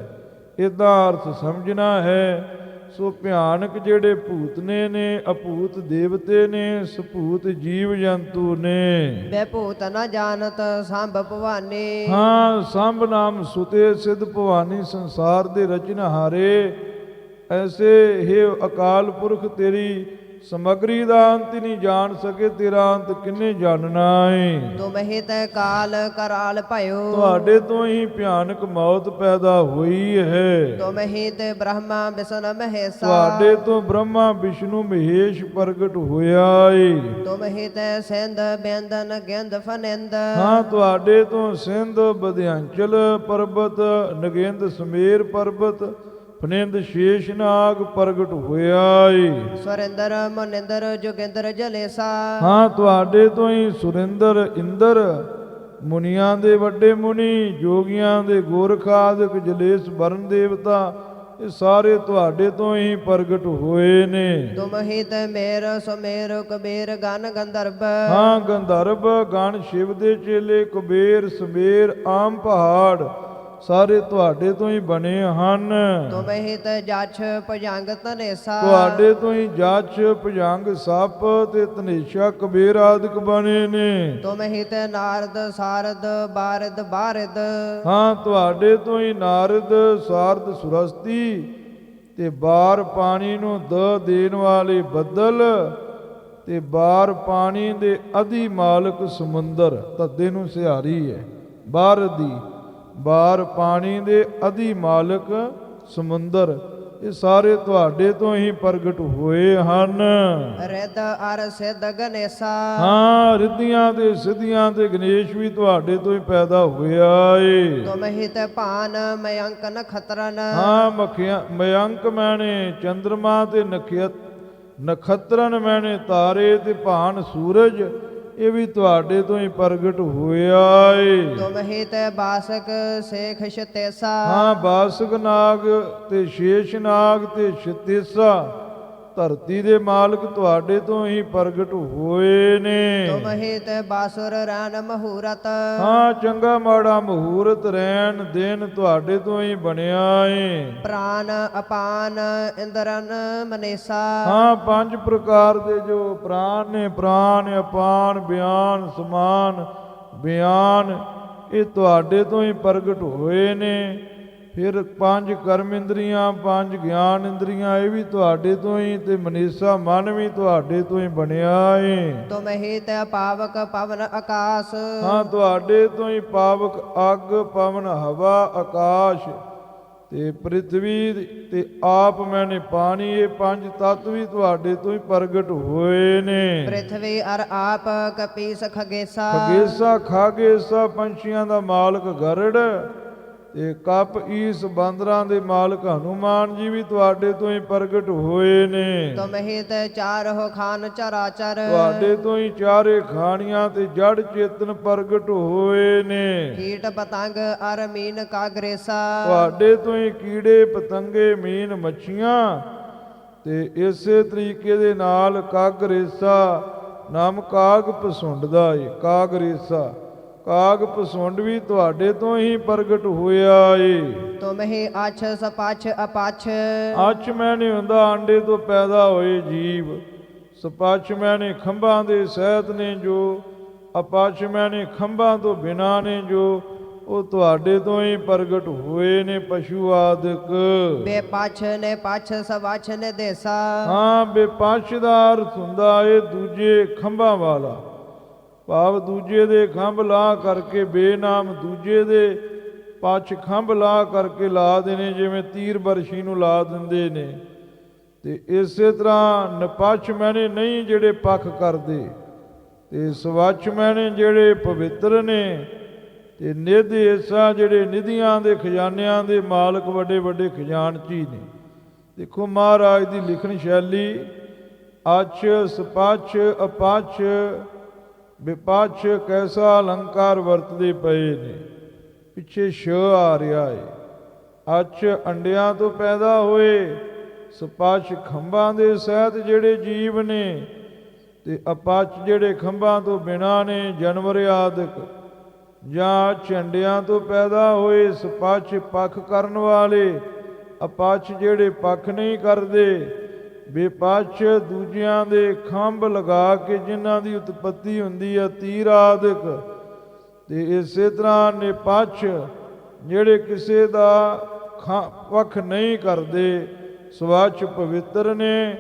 ਇਦਾਂ ਅਰਥ ਸਮਝਣਾ ਹੈ। ਸੋ ਭਿਆਨਕ ਜਿਹੜੇ ਭੂਤਨੇ ਨੇ, ਅਭੂਤ ਦੇਵਤੇ ਨੇ, ਸਪੂਤ ਜੀਵ ਜੰਤੂ ਨੇ। ਬੈ ਭੂਤ ਨ ਜਾਣਤ ਸੰਭ ਭਵਾਨੀ। ਹਾਂ, ਸੰਭ ਨਾਮ ਸੁਤੇ ਸਿੱਧ ਭਵਾਨੀ ਸੰਸਾਰ ਦੇ ਰਚਨਹਾਰੇ। ਐਸੇ ਹੈ ਅਕਾਲ ਪੁਰਖ ਤੇਰੀ ਸਮਗਰੀ ਦਾ ਅੰਤ ਨਹੀਂ ਜਾਣ ਸਕੇ, ਤੇਰਾ ਅੰਤ ਕਿੰਨੇ ਜਾਣਨਾ ਏ। ਤੁਮ ਹੀ ਤੈ ਕਾਲ ਕਰਾਲ ਭਇਓ। ਤੁਹਾਡੇ ਤੋਂ ਹੀ ਭਿਆਨਕ ਮੌਤ ਪੈਦਾ ਹੋਈ ਹੈ। ਤੁਮ ਹੀ ਤੇ ਬ੍ਰਹਮਾ ਵਿਸ਼ਨ ਮਹੇਸ਼ਾ। ਤੁਹਾਡੇ ਤੋਂ ਬ੍ਰਹਮਾ ਵਿਸ਼ਨੂੰ ਮਹੇਸ਼ ਪ੍ਰਗਟ ਹੋਇਆ ਏ। ਤੁਮ ਹੀ ਤੈ ਸਿੰਧ ਬੇਂਦਨ ਗਿੰਦ ਫਨਿੰਦ। ਹਾਂ, ਤੁਹਾਡੇ ਤੋਂ ਸਿੰਧ ਬਧਿਆਂਚਲ ਪਰਬਤ, ਨਗਿੰਦ ਸਮੇਰ ਪਰਬਤ, ਫਨਿੰਦ ਸ਼ੇਸ਼ਨਾਗ ਪ੍ਰਗਟ ਹੋਇਆ ਏ। ਸੁਰਿੰਦਰ ਮੁਨਿੰਦਰ ਜੋਗਿੰਦਰ ਜਲੇਸਾ। ਹਾਂ, ਤੁਹਾਡੇ ਤੋਂ ਹੀ ਸੁਰਿੰਦਰ ਇੰਦਰ, ਮੁਨੀਆਂ ਦੇ ਵੱਡੇ ਮੁਨੀ, ਜੋਗੀਆਂ ਦੇ ਗੋਰਖ ਆਦਿਕ, ਜਲੇਸ ਵਰਨ ਦੇਵਤਾ, ਇਹ ਸਾਰੇ ਤੁਹਾਡੇ ਤੋਂ ਹੀ ਪ੍ਰਗਟ ਹੋਏ ਨੇ। ਤੁਮ ਹੀ ਤੇ ਮੇਰ ਸੁਮੇਰ ਕੁਬੇਰ ਗਨ ਗੰਧਰਵ। ਹਾਂ, ਗੰਧਰਵ ਗਣ ਸ਼ਿਵ ਦੇ ਚੇਲੇ, ਕੁਬੇਰ ਸਮੇਰ ਆਮ ਪਹਾੜ ਸਾਰੇ ਤੁਹਾਡੇ ਤੋਂ ਹੀ ਬਣੇ ਹਨ। ਤੁਮ ਹੀ ਤੇ ਜਛ ਭੁਜੰਗ ਧਨੇਸਾ। ਤੁਹਾਡੇ ਤੋਂ ਹੀ ਜਛ ਭੁਜੰਗ ਸੱਪ ਤੇ ਧਨੇਸ਼ਾ ਕੁਬੇਰ ਆਦਿਕ ਬਣੇ ਨੇ। ਤੁਮ ਹੀ ਤੇ ਨਾਰਦ ਸਾਰਦ ਬਾਰਦ ਬਾਰਦ। ਹਾਂ, ਤੁਹਾਡੇ ਤੋਂ ਹੀ ਨਾਰਦ ਸਾਰਦ ਸੁਰਸਤੀ ਤੇ ਬਾਰ ਪਾਣੀ ਨੂੰ ਦ ਦੇਣ ਵਾਲੇ ਬੱਦਲ ਤੇ ਬਾਰ ਪਾਣੀ ਦੇ ਅਧੀ ਮਾਲਕ ਸਮੁੰਦਰ, ਧੱਦੇ ਨੂੰ ਸਿਹਾਰੀ ਹੈ ਬਾਰਦ ਦੀ, ਬਾਰ ਪਾਣੀ ਦੇ ਅਧੀ ਮਾਲਕ ਸਮੁੰਦਰ, ਇਹ ਸਾਰੇ ਤੁਹਾਡੇ ਤੋਂ ਹੀ ਪ੍ਰਗਟ ਹੋਏ ਹਨ। ਰਿੱਧ ਅਰ ਸਿੱਧ ਗਨੇਸਾ। ਹਾਂ, ਰਿੱਧੀਆਂ ਤੇ ਸਿੱਧੀਆਂ ਤੇ ਗਣੇਸ਼ ਵੀ ਤੁਹਾਡੇ ਤੋਂ ਹੀ ਪੈਦਾ ਹੋਇਆ ਏ। ਤੁਮ ਹੀ ਤੇ ਭਾਨ ਮਯੰਕ ਨਖਤਰਨ। ਹਾਂ, ਮਯੰਕ ਮੈਨੇ ਚੰਦਰਮਾ ਤੇ ਨਖਤਰਨ ਮੈਨੇ ਤਾਰੇ ਤੇ ਭਾਨ ਸੂਰਜ, ਇਹ ਵੀ ਤੁਹਾਡੇ ਤੋਂ ਹੀ ਪ੍ਰਗਟ ਹੋਇਆ ਏ। ਤੁਮ ਹੀ ਤੇ ਬਾਸਕ ਸੇਖ ਸ਼ਤੇਸਾ। ਹਾਂ, ਬਾਸਕ ਨਾਗ ਤੇ ਸ਼ੇਸ਼ ਨਾਗ ਤੇ ਸ਼ਤੇਸਾ, ਧਰਤੀ ਦੇ ਮਾਲਕ ਤੁਹਾਡੇ ਤੋਂ ਹੀ ਪ੍ਰਗਟ ਹੋਏ ਨੇ। ਤੁਮ ਹੀ ਤੇ ਬਾਸੁਰ ਰਣ ਮਹੂਰਤ। ਹਾਂ, ਚੰਗਾ ਮਾੜਾ ਮਹੂਰਤ ਰਹਿਣ ਦਿਨ ਤੁਹਾਡੇ ਤੋਂ ਹੀ ਬਣਿਆ ਏ। ਪ੍ਰਾਨ ਅਪਾਨ ਇੰਦਰਨ ਮਨੇਸਾ। ਹਾਂ, ਪੰਜ ਪ੍ਰਕਾਰ ਦੇ ਜੋ ਪ੍ਰਾਨ ਨੇ, ਪ੍ਰਾਨ ਅਪਾਨ ਬਿਆਨ ਸਮਾਨ ਬਿਆਨ, ਇਹ ਤੁਹਾਡੇ ਤੋਂ ਹੀ ਪ੍ਰਗਟ ਹੋਏ ਨੇ। ਫਿਰ ਪੰਜ ਕਰਮ ਇੰਦਰੀਆਂ, ਪੰਜ ਗਿਆਨ ਇੰਦਰੀਆਂ, ਇਹ ਵੀ ਤੁਹਾਡੇ ਤੋਂ ਹੀ, ਤੇ ਮਨੀਸਾ ਮਨ ਵੀ ਤੁਹਾਡੇ ਤੋਂ ਹੀ ਬਣਿਆ ਏ। ਤੁਮ ਹੀ ਤੇ ਪਾਵਕ ਪਵਨ ਆਕਾਸ਼। ਹਾਂ, ਤੁਹਾਡੇ ਤੋਂ ਹੀ ਪਾਵਕ ਅੱਗ ਪਵਨ ਹਵਾ ਆਕਾਸ਼ ਤੇ ਪ੍ਰਿਥਵੀ ਤੇ ਆਪ ਮੈਨੇ ਪਾਣੀ, ਇਹ ਪੰਜ ਤੱਤ ਵੀ ਤੁਹਾਡੇ ਤੋਂ ਹੀ ਪ੍ਰਗਟ ਹੋਏ ਨੇ। ਪ੍ਰਿਥਵੀ ਅਰ ਆਪ ਕਪੀਸ ਖਗੇਸਾ। ਖਗੇਸਾ ਖਾਗੇਸਾ, ਪੰਛੀਆਂ ਦਾ ਮਾਲਕ ਗਰੜ ਤੇ ਕਪ ਈਸ ਬਾਂਦਰਾਂ ਦੇ ਮਾਲਕ ਹਨੂਮਾਨ ਜੀ ਵੀ ਤੁਹਾਡੇ ਤੋਂ ਹੀ ਪ੍ਰਗਟ ਹੋਏ ਨੇ। ਤੁਮ ਹੀ ਤੇ ਚਾਰਹੁ ਖਾਨ ਚਰਾਚਰ। ਤੁਹਾਡੇ ਤੋਂ ਹੀ ਚਾਰੇ ਖਾਣੀਆਂ ਤੇ ਜੜ ਚੇਤਨ ਪ੍ਰਗਟ ਹੋਏ ਨੇ। ਕੀਟ ਪਤੰਗ ਅਰ ਮੀਨ ਕਾਗਰੇਸਾ। ਤੁਹਾਡੇ ਤੋਂ ਹੀ ਕੀੜੇ ਪਤੰਗੇ ਮੀਨ ਮੱਛੀਆਂ ਤੇ ਇਸੇ ਤਰੀਕੇ ਦੇ ਨਾਲ ਕਾਗਰੇਸਾ ਨਾਮ ਕਾਗ ਪਸੁੰਡ ਦਾ ਏ। ਕਾਗਰੇਸਾ ਕਾਗ ਪਸੁੰਡ ਵੀ ਤੁਹਾਡੇ ਤੋਂ ਹੀ ਪ੍ਰਗਟ ਹੋਇਆ ਏ। ਤੁਮ ਹੀ ਅਛ ਸਪਛ ਅਪਛ। ਅਛ ਮੈਨੇ ਹੁੰਦਾ ਆਂਡੇ ਤੋਂ ਪੈਦਾ ਹੋਏ ਜੀਵ, ਸਪਛ ਮੈਨੇ ਖੰਭਾਂ ਦੇ ਸਹਿਤ ਨੇ ਜੋ, ਅਪਛ ਮੈਨੇ ਖੰਭਾਂ ਤੋਂ ਬਿਨਾਂ ਨੇ ਜੋ, ਉਹ ਤੁਹਾਡੇ ਤੋਂ ਹੀ ਪ੍ਰਗਟ ਹੋਏ ਨੇ ਪਸ਼ੂ ਆਦਿਕ। ਬੇਪਛ ਨੇ ਪਛ ਸਵਛ ਨੇ ਦੇਸਾ। ਹਾਂ, ਬੇਪਛ ਦਾ ਅਰਥ ਹੁੰਦਾ ਏ ਦੂਜੇ ਖੰਭਾਂ ਵਾਲਾ, ਭਾਵ ਦੂਜੇ ਦੇ ਖੰਭ ਲਾ ਕਰਕੇ, ਬੇਨਾਮ ਦੂਜੇ ਦੇ ਪਛ ਖੰਭ ਲਾ ਕਰਕੇ ਲਾ ਦੇਣੇ, ਜਿਵੇਂ ਤੀਰ ਬਰਸ਼ੀ ਨੂੰ ਲਾ ਦਿੰਦੇ ਨੇ। ਤੇ ਇਸੇ ਤਰ੍ਹਾਂ ਨਪਛ ਮੈਨੇ ਨਹੀਂ ਜਿਹੜੇ ਪੱਖ ਕਰਦੇ, ਤੇ ਸਵੱਛ ਮੈਨੇ ਜਿਹੜੇ ਪਵਿੱਤਰ ਨੇ, ਤੇ ਨਿਧ ਐਸਾ ਜਿਹੜੇ ਨਿਧੀਆਂ ਦੇ ਖਜ਼ਾਨਿਆਂ ਦੇ ਮਾਲਕ, ਵੱਡੇ ਵੱਡੇ ਖਜ਼ਾਨਚੀ ਨੇ। ਦੇਖੋ ਮਹਾਰਾਜ ਦੀ ਲਿਖਣ ਸ਼ੈਲੀ ਅਛ ਸਪਛ ਅਪਛ ਵਿਪਛ ਕੈਸਾ ਅਲੰਕਾਰ ਵਰਤਦੇ ਪਏ ਨੇ। ਪਿੱਛੇ ਸ਼ ਆ ਰਿਹਾ ਹੈ। ਅਛ ਅੰਡਿਆਂ ਤੋਂ ਪੈਦਾ ਹੋਏ, ਸਪਛ ਖੰਭਾਂ ਦੇ ਸਹਿਤ ਜਿਹੜੇ ਜੀਵ ਨੇ, ਤੇ ਅਪਛ ਜਿਹੜੇ ਖੰਭਾਂ ਤੋਂ ਬਿਨਾਂ ਨੇ, ਜਾਨਵਰ ਆਦਿਕ। ਜਾਂ ਅੰਡਿਆਂ ਤੋਂ ਪੈਦਾ ਹੋਏ, ਸਪਛ ਪੱਖ ਕਰਨ ਵਾਲੇ, ਅਪਛ ਜਿਹੜੇ ਪੱਖ ਨਹੀਂ ਕਰਦੇ, ਵਿਪਛ ਦੂਜਿਆਂ ਦੇ ਖੰਭ ਲਗਾ ਕੇ ਜਿਨ੍ਹਾਂ ਦੀ ਉਤਪਤੀ ਹੁੰਦੀ ਹੈ, ਤੀਰ ਆਦਿਕ। ਤੇ ਇਸੇ ਤਰ੍ਹਾਂ ਨਿਪਛ ਜਿਹੜੇ ਕਿਸੇ ਦਾ ਪੱਖ ਨਹੀਂ ਕਰਦੇ, ਸਵੱਛ ਪਵਿੱਤਰ ਨੇ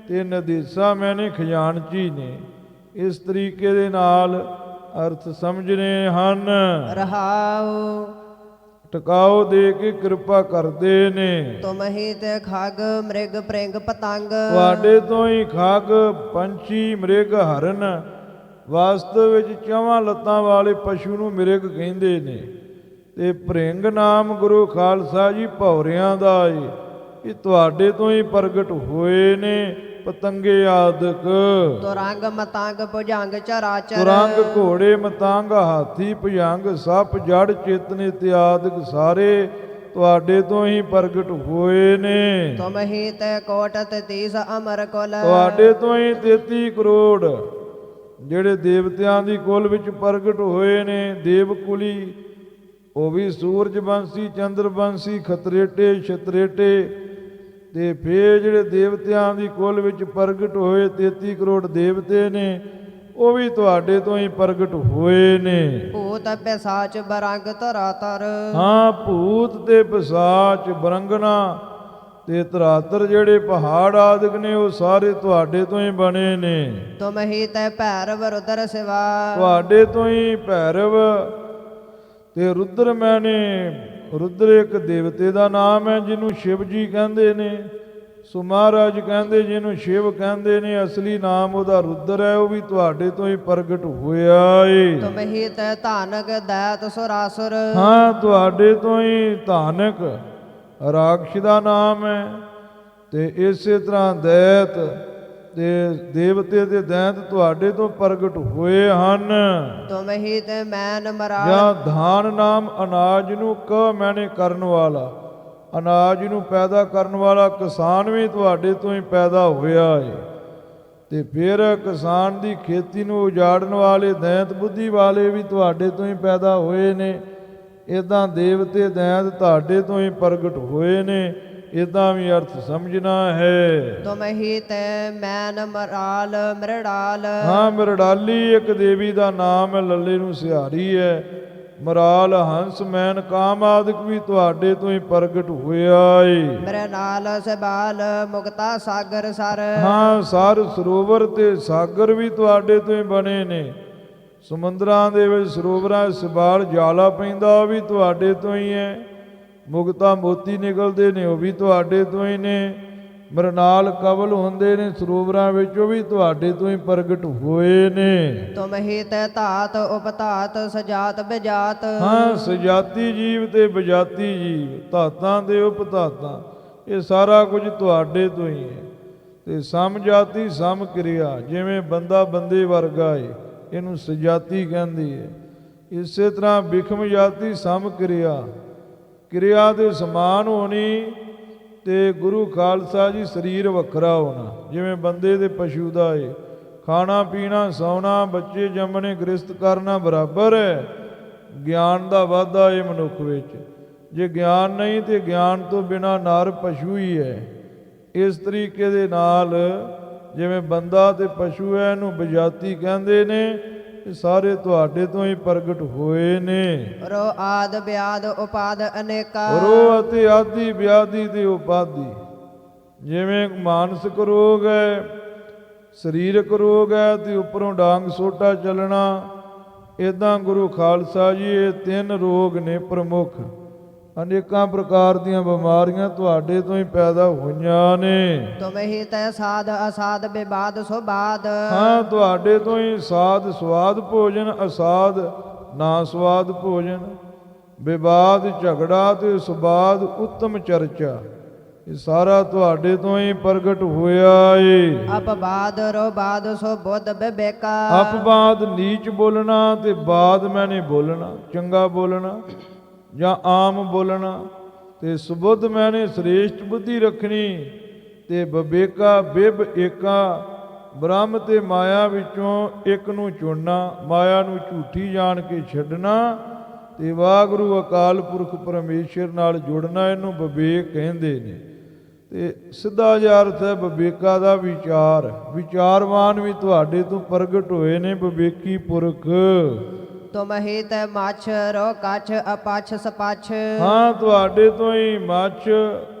ਤੇ ਨਦੀਸਾ ਮੈਨੇ ਖਜ਼ਾਨਚੀ ਨੇ। ਇਸ ਤਰੀਕੇ ਦੇ ਨਾਲ ਅਰਥ ਸਮਝਣੇ ਹਨ। ਰਹਾਉ ਟਿਕਾਓ ਦੇ ਕੇ ਕਿਰਪਾ ਕਰਦੇ ਨੇ। ਤੁਮ ਹੀ ਤੇ ਖਗ ਮ੍ਰਿਗ ਪ੍ਰਿੰਗ ਪਤੰਗ, ਤੁਹਾਡੇ ਤੋਂ ਹੀ ਖਗ ਪੰਛੀ ਮ੍ਰਿਗ ਹਰਨ। ਵਾਸਤਵ ਵਿੱਚ ਚੌਵਾਂ ਲੱਤਾਂ ਵਾਲੇ ਪਸ਼ੂ ਨੂੰ ਮ੍ਰਿਗ ਕਹਿੰਦੇ ਨੇ। ਤੇ ਭ੍ਰਿੰਗ ਨਾਮ ਗੁਰੂ ਖਾਲਸਾ ਜੀ ਭੌਰਿਆਂ ਦਾ ਏ। ਇਹ ਤੁਹਾਡੇ ਤੋਂ ਹੀ ਪ੍ਰਗਟ ਹੋਏ ਨੇ ਪਤੰਗੇ ਆਦਿਕ। ਤੁਰੰਗ ਮਤੰਗ ਭੁਜੰਗ ਚਰਾਚਰ, ਤੁਰੰਗ ਘੋੜੇ ਮਤੰਗ ਹਾਥੀ ਭੁਜੰਗ ਸੱਪ ਜੜ ਚੇਤਨ ਇਤਿਆਦਿਕ ਸਾਰੇ ਤੁਹਾਡੇ ਤੋਂ ਹੀ ਪ੍ਰਗਟ ਹੋਏ ਨੇ। ਤੁਮ ਹੀ ਤੇ ਕੋਟ ਤਤੀਸ ਅਮਰ ਕੁਲ, ਤੁਹਾਡੇ ਤੋਂ ਹੀ 33 ਕਰੋੜ ਜਿਹੜੇ ਦੇਵਤਿਆਂ ਦੀ ਕੁਲ ਵਿੱਚ ਪ੍ਰਗਟ ਹੋਏ ਨੇ। ਦੇਵ ਕੁਲੀ ਉਹ ਵੀ ਸੂਰਜ ਬੰਸੀ, ਚੰਦਰ ਬੰਸੀ, ਖਤਰੇਟੇ, ਛਤਰੇਟੇ। ਤੇ ਫੇਰ ਜਿਹੜੇ ਦੇਵਤਿਆਂ ਦੀ ਕੁਲ ਵਿੱਚ ਪ੍ਰਗਟ ਹੋਏ 33 ਕਰੋੜ ਦੇਵਤੇ ਨੇ, ਉਹ ਵੀ ਤੁਹਾਡੇ ਤੋਂ ਹੀ ਪ੍ਰਗਟ ਹੋਏ ਨੇ। ਭੂਤ ਪਿਸਾਚ ਬਰੰਗ ਧਰਾਤਰ, ਹਾਂ ਭੂਤ ਤੇ ਪਿਸਾਚ ਬਰੰਗਨਾ ਤੇ ਧਰਾਤਰ ਜਿਹੜੇ ਪਹਾੜ ਆਦਿਕ ਨੇ, ਉਹ ਸਾਰੇ ਤੁਹਾਡੇ ਤੋਂ ਹੀ ਬਣੇ ਨੇ। ਤੁਮ ਹੀ ਤੇ ਭੈਰਵ ਰੁਦਰ ਸਿਵਾ, ਤੁਹਾਡੇ ਤੋਂ ਹੀ ਭੈਰਵ ਤੇ ਰੁਦਰ ਮੈਨੇ। ਰੁਦਰ ਇੱਕ ਦੇਵਤੇ ਦਾ ਨਾਮ ਹੈ ਜਿਹਨੂੰ ਸ਼ਿਵ ਜੀ ਕਹਿੰਦੇ ਨੇ। ਸੋ ਮਹਾਰਾਜ ਕਹਿੰਦੇ ਜਿਹਨੂੰ ਸ਼ਿਵ ਕਹਿੰਦੇ ਨੇ, ਅਸਲੀ ਨਾਮ ਉਹਦਾ ਰੁਦਰ ਹੈ। ਉਹ ਵੀ ਤੁਹਾਡੇ ਤੋਂ ਹੀ ਪ੍ਰਗਟ ਹੋਇਆ ਏ। ਤੁਮ ਹੀ ਤੇ ਧਾਨਕ ਦੈਤ ਸੁਰਾਸੁਰ, ਹਾਂ ਤੁਹਾਡੇ ਤੋਂ ਹੀ ਧਾਨਕ ਰਾਖਸ਼ ਦਾ ਨਾਮ ਹੈ। ਤੇ ਇਸੇ ਤਰ੍ਹਾਂ ਦੈਤ ਤੇ ਦੇਵਤੇ ਦੇ ਦੈਂਤ ਤੁਹਾਡੇ ਤੋਂ ਪ੍ਰਗਟ ਹੋਏ ਹਨ। ਤੁਮ ਹੀ ਤੇ ਮੈਨ ਮਰਾ, ਜਾਂ ਧਾਨ ਨਾਮ ਅਨਾਜ ਨੂੰ ਕ ਮੈਨੇ ਕਰਨ ਵਾਲਾ, ਅਨਾਜ ਨੂੰ ਪੈਦਾ ਕਰਨ ਵਾਲਾ ਕਿਸਾਨ ਵੀ ਤੁਹਾਡੇ ਤੋਂ ਹੀ ਪੈਦਾ ਹੋਇਆ ਹੈ। ਤੇ ਫਿਰ ਕਿਸਾਨ ਦੀ ਖੇਤੀ ਨੂੰ ਉਜਾੜਨ ਵਾਲੇ ਦੈਂਤ ਬੁੱਧੀ ਵਾਲੇ ਵੀ ਤੁਹਾਡੇ ਤੋਂ ਹੀ ਪੈਦਾ ਹੋਏ ਨੇ। ਇੱਦਾਂ ਦੇਵਤੇ ਦੈਂਤ ਤੁਹਾਡੇ ਤੋਂ ਹੀ ਪ੍ਰਗਟ ਹੋਏ ਨੇ। ਇੱਦਾਂ ਵੀ ਅਰਥ ਸਮਝਣਾ ਹੈ। ਤੁਮ ਹੀ ਤੇ ਮੈਨ ਮਰਾਲ ਮਰੜਾਲ, ਹਾਂ ਮਰੜਾਲੀ ਇੱਕ ਦੇਵੀ ਦਾ ਨਾਮ ਹੈ, ਲੱਲੇ ਨੂੰ ਸਿਹਾਰੀ ਹੈ। ਮਰਾਲ ਹੰਸ ਮੈਨ ਕਾਮ ਆਦਿਕ ਵੀ ਤੁਹਾਡੇ ਤੋਂ ਹੀ ਪ੍ਰਗਟ ਹੋਇਆ ਏ। ਮੇਰੇ ਨਾਲ ਸਬਾਲ ਮੁਕਤਾ ਸਾਗਰ ਸਰ, ਹਾਂ ਸਰ ਸਰੋਵਰ ਤੇ ਸਾਗਰ ਵੀ ਤੁਹਾਡੇ ਤੋਂ ਹੀ ਬਣੇ ਨੇ। ਸਮੁੰਦਰਾਂ ਦੇ ਵਿੱਚ ਸਰੋਵਰਾਂ ਸਬਾਲ ਜਾਲਾ ਪੈਂਦਾ, ਉਹ ਵੀ ਤੁਹਾਡੇ ਤੋਂ ਹੀ ਹੈ। ਮੁਕਤਾ ਮੋਤੀ ਨਿਕਲਦੇ ਨੇ, ਉਹ ਵੀ ਤੁਹਾਡੇ ਤੋਂ ਹੀ ਨੇ। ਮਰਨਾਲ ਕਵਲ ਹੁੰਦੇ ਨੇ ਸਰੋਵਰਾਂ ਵਿੱਚ, ਉਹ ਵੀ ਤੁਹਾਡੇ ਤੋਂ ਹੀ ਪ੍ਰਗਟ ਹੋਏ ਨੇ। ਤੁਮ ਹੀ ਤੇ ਧਾਤ ਉਪਧਾਤ ਸਜਾਤ ਬਜਾਤ, ਹਾਂ ਸਜਾਤੀ ਜੀਵ ਤੇ ਬਜਾਤੀ ਜੀਵ, ਧਾਤਾਂ ਦੇ ਉਪਧਾਤਾਂ, ਇਹ ਸਾਰਾ ਕੁਝ ਤੁਹਾਡੇ ਤੋਂ ਹੀ ਹੈ। ਤੇ ਸਮਜਾਤੀ ਸਮ ਕਿਰਿਆ, ਜਿਵੇਂ ਬੰਦਾ ਬੰਦੇ ਵਰਗਾ ਏ, ਇਹਨੂੰ ਸਜਾਤੀ ਕਹਿੰਦੀ ਹੈ। ਇਸੇ ਤਰ੍ਹਾਂ ਬਿਖਮ ਜਾਤੀ ਸਮ ਕਿਰਿਆ, ਕਿਰਿਆ ਦੇ ਸਮਾਨ ਹੋਣੀ। ਤੇ ਗੁਰੂ ਖਾਲਸਾ ਜੀ ਸਰੀਰ ਵੱਖਰਾ ਹੋਣਾ, ਜਿਵੇਂ ਬੰਦੇ ਦੇ ਪਸ਼ੂ ਦਾ ਏ। ਖਾਣਾ ਪੀਣਾ ਸੌਣਾ ਬੱਚੇ ਜੰਮਣੇ ਗ੍ਰਸਤ ਕਰਨਾ ਬਰਾਬਰ ਹੈ। ਗਿਆਨ ਦਾ ਵਾਧਾ ਏ ਮਨੁੱਖ ਵਿੱਚ। ਜੇ ਗਿਆਨ ਨਹੀਂ ਤੇ ਗਿਆਨ ਤੋਂ ਬਿਨਾਂ ਨਰ ਪਸ਼ੂ ਹੀ ਹੈ। ਇਸ ਤਰੀਕੇ ਦੇ ਨਾਲ ਜਿਵੇਂ ਬੰਦਾ ਤੇ ਪਸ਼ੂ ਹੈ, ਇਹਨੂੰ ਬਜਾਤੀ ਕਹਿੰਦੇ ਨੇ। ਇਹ ਸਾਰੇ ਤੁਹਾਡੇ ਤੋਂ ਹੀ ਪ੍ਰਗਟ ਹੋਏ ਨੇ। ਰੋ ਆਦ ਬਿਆਦ ਉਪਾਦ ਅਨੇਕਾ, ਰੋ ਅਤੇ ਆਦਿ ਵਿਆਧੀ ਤੇ ਉਪਾਧੀ, ਜਿਵੇਂ ਮਾਨਸਿਕ ਰੋਗ ਹੈ, ਸਰੀਰਕ ਰੋਗ ਹੈ ਤੇ ਉੱਪਰੋਂ ਡਾਂਗ ਸੋਟਾ ਚੱਲਣਾ। ਇੱਦਾਂ ਗੁਰੂ ਖਾਲਸਾ ਜੀ ਇਹ 3 ਰੋਗ ਨੇ ਪ੍ਰਮੁੱਖ। ਅਨੇਕਾਂ ਪ੍ਰਕਾਰ ਦੀਆਂ ਬਿਮਾਰੀਆਂ ਤੁਹਾਡੇ ਤੋਂ ਹੀ ਪੈਦਾ ਹੋਈਆਂ ਨੇ। ਤੁਮ ਹੀ ਤੈ ਸਾਧ ਅਸਾਧ ਵਿਵਾਦ ਸੁਬਾਦ, ਹਾਂ ਤੁਹਾਡੇ ਤੋਂ ਹੀ ਸਾਧ ਸਵਾਦ ਭੋਜਨ, ਅਸਾਧ ਨਾ ਸਵਾਦ ਭੋਜਨ, ਵਿਵਾਦ ਝਗੜਾ ਤੇ ਸੁਬਾਦ ਉੱਤਮ ਚਰਚਾ। ਇਹ ਸਾਰਾ ਤੁਹਾਡੇ ਤੋਂ ਹੀ ਪ੍ਰਗਟ ਹੋਇਆ ਏ। ਅਪਵਾਦ ਰੋ ਬਾਦ ਸੋ ਬੁੱਧ ਬਿਬੇਕਾ। ਅਪਵਾਦ ਨੀਚ ਬੋਲਣਾ ਤੇ ਬਾਦ ਮੈਨੇ ਬੋਲਣਾ, ਚੰਗਾ ਬੋਲਣਾ ਜਾਂ ਆਮ ਬੋਲਣਾ, ਤੇ ਸੁਬੁੱਧ ਮੈਨੇ ਸ੍ਰੇਸ਼ਟ ਬੁੱਧੀ ਰੱਖਣੀ, ਤੇ ਵਿਵੇਕਾ ਬਿਬ ਏਕਾ, ਬ੍ਰਹਮ ਤੇ ਮਾਇਆ ਵਿੱਚੋਂ ਇੱਕ ਨੂੰ ਚੁਣਨਾ, ਮਾਇਆ ਨੂੰ ਝੂਠੀ ਜਾਣ ਕੇ ਛੱਡਣਾ, ਤੇ ਵਾਹਿਗੁਰੂ ਅਕਾਲ ਪੁਰਖ ਪਰਮੇਸ਼ਰ ਨਾਲ ਜੁੜਨਾ, ਇਹਨੂੰ ਵਿਵੇਕ ਕਹਿੰਦੇ ਨੇ। ਤੇ ਸਿੱਧਾ ਜਿਹਾ ਅਰਥ ਹੈ ਵਿਵੇਕਾ ਦਾ ਵਿਚਾਰ। ਵਿਚਾਰਵਾਨ ਵੀ ਤੁਹਾਡੇ ਤੋਂ ਪ੍ਰਗਟ ਹੋਏ ਨੇ ਵਿਵੇਕੀ ਪੁਰਖ। ਤੁਮ ਹੀ ਤੈ ਮੱਛ ਰੋ ਕੱਛ ਅਪਛ ਸਪਛ। ਹਾਂ, ਤੁਹਾਡੇ ਤੋਂ ਹੀ ਮੱਛ